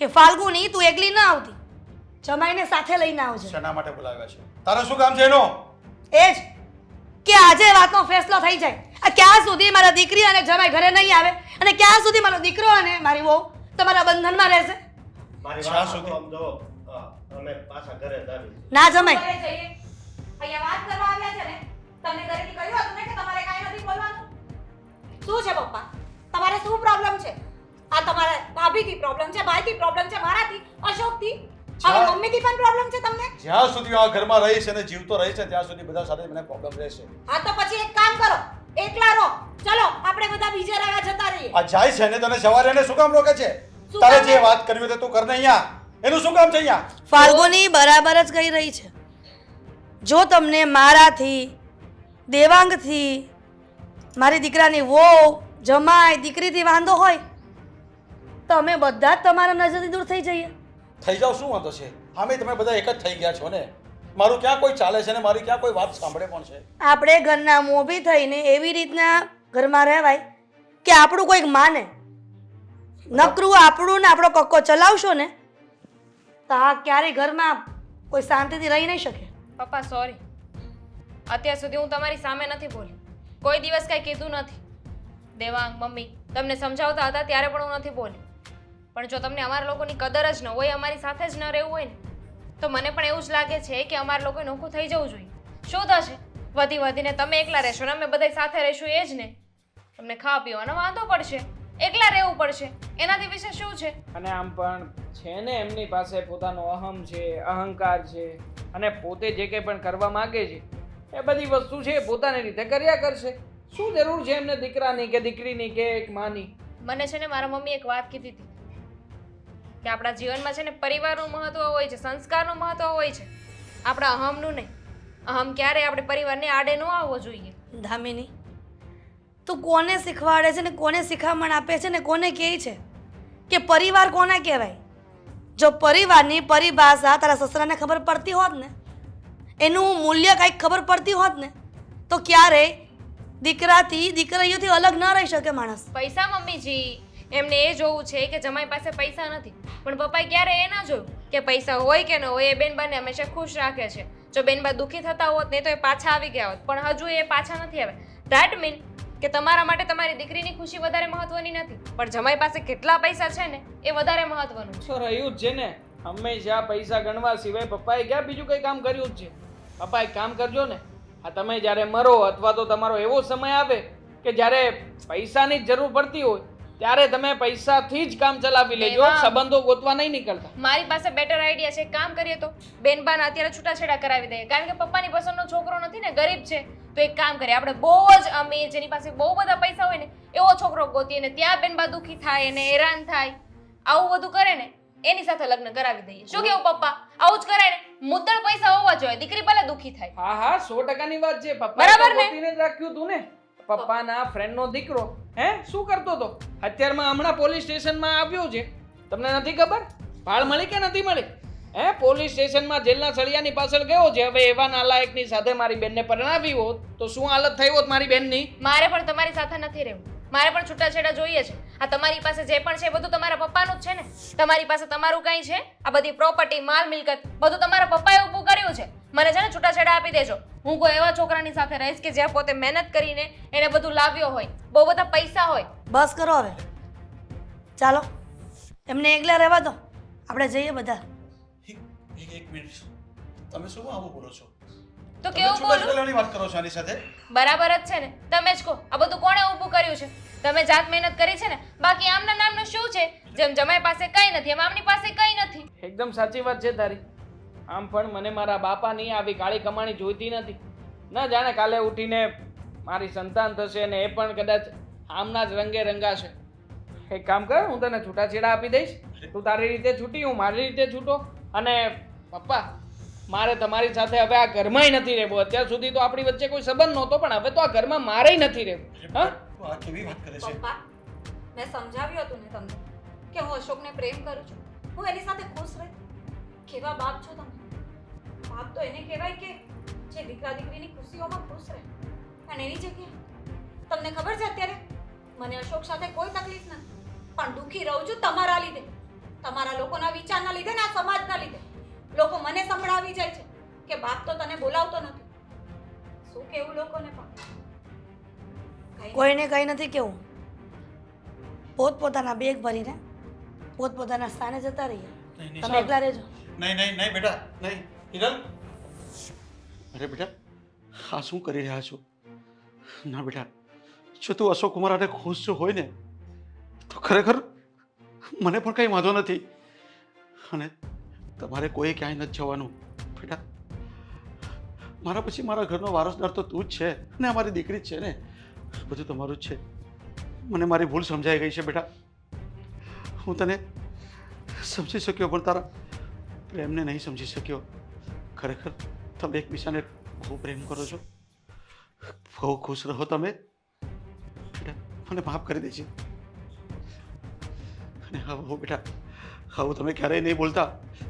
[SPEAKER 4] કે ફાલ્ગુની તું એકલી ના આવતી, જમાઈને સાથે લઈને આવજે.
[SPEAKER 3] શેના માટે બોલાવ્યા છે? તારે શું કામ છે એનો?
[SPEAKER 4] એ જ કે આજે વાતનો ફેસલો થઈ જાય. આ ક્યાં સુધી મારા દીકરી અને જમાઈ ઘરે નહીં આવે અને ક્યાં સુધી મારો દીકરો અને મારી વહુ તમારા બંધનમાં રહેશે?
[SPEAKER 2] મારી
[SPEAKER 3] જ્યાં
[SPEAKER 2] વાત
[SPEAKER 3] સુધી-
[SPEAKER 2] સમજો. અમે પાછા ઘરે જ આવી.
[SPEAKER 4] ના જમાઈ,
[SPEAKER 1] ઘરે જઈએ. અહીંયા વાત કરવા આવ્યા છે ને, તમને ઘરેથી કહ્યું હતું ને કે તમારે કાંઈ નથી બોલવાનું? શું છે પપ્પા, તમારે શું પ્રોબ્લેમ છે? આ તમારા ભાભીથી પ્રોબ્લેમ છે, ભાઈથી પ્રોબ્લેમ છે, મારાથી, અશોકથી, હવે મમ્મીથી પણ પ્રોબ્લેમ છે તમને?
[SPEAKER 3] જ્યાં સુધી આ ઘરમાં રહીશ અને જીવતો રહીશ ને ત્યાં સુધી બધા સાથે મને પ્રોબ્લેમ રહેશે.
[SPEAKER 1] હા તો પછી એક કામ કરો, એકલા રહો. ચલો આપણે બધા બીજે રહ્યા જતા રહીએ.
[SPEAKER 3] આ જાય છે ને તને સવારે એને શું કામ રોકે છે?
[SPEAKER 1] શું
[SPEAKER 3] તારે
[SPEAKER 1] કામ
[SPEAKER 3] જે
[SPEAKER 1] છે?
[SPEAKER 3] વાત કરવી હોય તો તું કર ને અહીંયા. એનું શું કામ છે અહીંયા?
[SPEAKER 4] ફાલ્ગુની બરાબર જ કહી રહી છે. જો તમને મારાથી, દેવાંગથી, મારી દીકરાની વહુ, જમાઈ, દીકરીથી વાંધો હોય તો અમે બધા જ તમારા નજરથી દૂર થઈ જઈએ.
[SPEAKER 3] થઈ જાવ, શું વાંધો છે? આમે તમે બધા એક જ થઈ ગયા છો ને. મારું ક્યાં કોઈ ચાલે છે ને મારી ક્યાં કોઈ વાત સાંભળે પણ છે?
[SPEAKER 4] આપણે ઘરના મોભી થઈને એવી રીતના ઘરમાં રહેવાય કે આપણું કોઈક માને. નકરું આપણું ને આપણો કક્કો ચલાવશો ને તો આ ક્યારેય ઘરમાં કોઈ શાંતિથી રહી નહીં શકે.
[SPEAKER 6] પપ્પા સોરી, અત્યાર સુધી હું તમારી સામે નથી બોલી, કોઈ દિવસ કાંઈ કીધું નથી. દેવાંગ મમ્મી તમને સમજાવતા હતા ત્યારે પણ હું નથી બોલી. પણ જો તમને અમારા લોકોની કદર જ ન હોય, અમારી સાથે જ ન રહેવું હોય ને તો મને પણ એવું જ લાગે છે કે અમારા લોકોએ નોખું થઈ જવું જોઈએ. શું થશે? વધી વધીને તમે એકલા રહેશો ને અમે બધા સાથે રહીશું, એ જ ને. તમને ખાવા પીવાનો વાંધો પડશે, એકલા રહેવું પડશે, એનાથી વિશે શું છે?
[SPEAKER 5] અને આમ પણ છે ને એમની પાસે પોતાનો અહમ છે, અહંકાર છે, અને પોતે જે કંઈ પણ કરવા માંગે છે એ બધી વસ્તુ છે એ પોતાની રીતે કર્યા કરશે. શું જરૂર છે એમને દીકરાની કે દીકરીની કે એક માની?
[SPEAKER 6] મને છે ને મારા મમ્મી એક વાત કીધી હતી કે આપણા જીવનમાં છે ને પરિવારનું મહત્વ હોય છે, સંસ્કારનું મહત્વ હોય છે, આપણા અહમનું નહીં. અહમ ક્યારે આપણે પરિવારને આડે ન આવવો જોઈએ.
[SPEAKER 4] દામિની, તું કોને શીખવાડે છે ને કોને શિખામણ આપે છે ને કોને કહે છે કે પરિવાર કોને કહેવાય? જો પરિવારની પરિભાષા તારા સસરાને ખબર પડતી હોત ને, એનું મૂલ્ય કંઈક ખબર પડતી હોત ને, તો ક્યારેય દીકરાથી દીકરીઓથી અલગ ન રહી શકે માણસ.
[SPEAKER 6] પૈસા મમ્મીજી, એમને એ જોવું છે કે જમાઈ પાસે પૈસા નથી, પણ પપ્પાએ ક્યારે એ ના જોયું કે પૈસા હોય કે ન હોય એ બેનબાને હંમેશા ખુશ રાખે છે. જો બેનબા દુઃખી થતા હોત ને તો એ પાછા આવી ગયા હોત, પણ હજુ એ પાછા નથી આવ્યા. ધેટ મીન કે તમારા માટે તમારી દીકરીની ખુશી વધારે મહત્વની નથી, પણ જમાઈ પાસે કેટલા પૈસા છે ને એ વધારે મહત્વનું છે.
[SPEAKER 5] તો રહ્યું જ છે ને, હંમેશા પૈસા ગણવા સિવાય પપ્પાએ ક્યાં બીજું કંઈ કામ કર્યું જ છે? પપ્પા એક કામ કરજો ને, આ તમે જ્યારે મરો અથવા તો તમારો એવો સમય આવે કે જ્યારે પૈસાની જ જરૂર પડતી હોય ત્યારે તમે પૈસાથી જ કામ ચલાવી લેજો,
[SPEAKER 6] એવા-
[SPEAKER 5] સંબંધો ગોતવા નહીં નીકળતા.
[SPEAKER 6] મારી પાસે બેટર આઈડિયા છે. એક કામ કરીએ તો બેનબાને અત્યારે છૂટાછેડા કરાવી દઈએ, કારણ કે પપ્પાની પસંદનો છોકરો નથી ને, ગરીબ છે. તો એક કામ કરીએ, આપણે બહુ જ અમીર જેની પાસે બહુ બધા પૈસા હોય ને એવો છોકરો ગોતીએ ને ત્યાં બેનબા દુઃખી થાય અને હેરાન થાય, આવું બધું કરે ને એની સાથે લગ્ન કરાવી દઈએ. શું કેવું પપ્પા? આવું જ કરાય ને, મુદ્દળ પૈસા હોવા જોઈએ, દીકરી ભલે દુઃખી થાય.
[SPEAKER 5] હા હા, 100%ની વાત છે. પપ્પાએ
[SPEAKER 6] બરાબર
[SPEAKER 5] તો
[SPEAKER 6] ને?
[SPEAKER 5] ગોતીને જ રાખ્યું હતું ને. પપ્પાના ફ્રેન્ડનો દીકરો શું કરતો હતો? અત્યારમાં હમણાં પોલીસ સ્ટેશનમાં આવ્યો છે, તમને નથી ખબર? ભાળ મળી કે નથી મળી? પોલીસ સ્ટેશનમાં જેલના સળિયાની પાછળ ગયો છે. હવે એવા નાલાયકની સાથે મારી બેનને પરણાવી હોત તો શું હાલત થઈ હોત મારી બેનની?
[SPEAKER 6] મારે પણ તમારી સાથે નથી રહેવું, મારે પણ છૂટાછેડા જોઈએ છે. આ તમારી પાસે જે પણ છે એ બધું તમારા પપ્પાનું જ છે ને. તમારી પાસે તમારું કંઈ છે? આ બધી પ્રોપર્ટી, માલ મિલકત બધું તમારા પપ્પાએ ઊભું કર્યું છે. મને છે ને છૂટાછેડા આપી દેજો. હું કોઈ એવા છોકરાની સાથે રહીશ કે જે પોતે મહેનત કરીને એને બધું લાવ્યો હોય, બહુ બધા પૈસા હોય.
[SPEAKER 4] બસ કરો હવે, ચાલો એમને એકલા રહેવા દો, આપણે જઈએ બધા.
[SPEAKER 3] એક મિનિટ, તમે શું આવું બોલો છો?
[SPEAKER 6] તો
[SPEAKER 3] તમે
[SPEAKER 6] કેવું બોલું?
[SPEAKER 3] છૂટાછેડાની વાત કરો છો આની સાથે?
[SPEAKER 6] બરાબર જ છે ને, તમે જ કહો આ બધું કોણે ઊભું કર્યું છે? તમે જાત મહેનત કરી છે ને. બાકી આમના નામનું શું છે? જેમ જમાઈ પાસે કંઈ નથી એમ આમની પાસે કંઈ નથી.
[SPEAKER 5] એકદમ સાચી વાત છે તારી. આમ પણ મને મારા બાપાની આવી કાળી કમાણી જોઈતી નથી. ન જાણે કાલે ઉઠીને મારી સંતાન થશે ને એ પણ કદાચ આમના જ રંગે રંગાશે. એક કામ કર, હું તને છૂટાછેડા આપી દઈશ, તું તારી રીતે છૂટી, હું મારી રીતે છૂટો. અને પપ્પા, મારે તમારી સાથે હવે આ ઘરમાંય નથી રહેવું. અત્યાર સુધી તો આપણી વચ્ચે કોઈ સંબંધ નહોતો, પણ હવે તો આ ઘરમાં મારેય નથી રહેવું. હા,
[SPEAKER 3] આ કેવી વાત કરે છે?
[SPEAKER 1] પપ્પા, મેં સમજાવ્યું હતું ને તમને કે હું અશોકને પ્રેમ કરું છું, હું એની સાથે ખુશ રહે. કેવા બાપ છો તમે? બાપ તો એને કહેવાય કે જે દીકરા દીકરીની ખુશીઓમાં ખુશ રહે. અને એની જગ્યાએ તમને ખબર છે અત્યારે મને અશોક સાથે કોઈ તકલીફ નથી, પણ દુઃખી રહું છું તમારા લીધે, તમારા લોકોના વિચારના લીધે ને આ સમાજના લીધે. લોકો મને સંભળાવી જાય છે કે બાપ તો તને બોલાવતો નથી. શું કેવું લોકોને? પણ
[SPEAKER 4] કોઈને કંઈ નથી કેવું, પોતપોતાના બેગ ભરીને પોતપોતાના સ્થાને જતા રહીએ. તમે એકલા રહેજો.
[SPEAKER 3] નહીં નહીં નહીં બેટા, નહીં. હિરલ, અરે બેટા, આ શું કરી રહ્યા છો? ના બેટા, જો તું અશોક કુમાર હારે ખુશ જો હોય ને તો ખરેખર મને પણ કંઈ વાંધો નથી. અને તમારે કોઈ ક્યાંય નથી જવાનું બેટા. મારા પછી મારા ઘરનો વારસદાર તો તું જ છે ને, અમારી દીકરી જ છે ને, બધું તમારું જ છે. મને મારી ભૂલ સમજાઈ ગઈ છે બેટા. હું તને સમજી શક્યો પણ તારા પ્રેમને નહીં સમજી શક્યો. ખરેખર તમે એકબીજાને બહુ પ્રેમ કરો છો, બહુ ખુશ રહો તમે. બેટા, મને માફ કરી દેજે. અને હવે બેટા, હવે તમે ક્યારેય નહીં બોલતા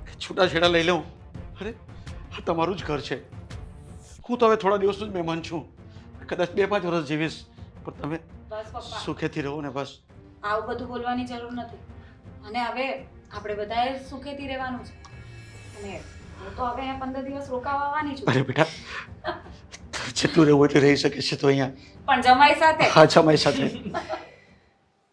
[SPEAKER 3] કે છૂટાછેડા લઈ લઉં. અરે આ તમારું જ ઘર છે. હું તો હવે થોડા દિવસનું જ મહેમાન છું, કદાચ 2-5 વર્ષ જીવીશ, પણ તમે
[SPEAKER 1] બસ પપ્પા,
[SPEAKER 3] સુખેથી રહો ને બસ.
[SPEAKER 1] આવું બધું બોલવાની જરૂર નથી. અને હવે આપણે બધાએ સુખેથી રહેવાનું છે. અને હું તો હવે અહીંયા 15 દિવસ રોકાવા આવવાની છું.
[SPEAKER 3] અરે બેટા, જેટલું રહેવું એટલું રહી શકે છે તો અહીંયા.
[SPEAKER 1] પણ જમાઈ સાથે
[SPEAKER 3] હા, જમાઈ સાથે.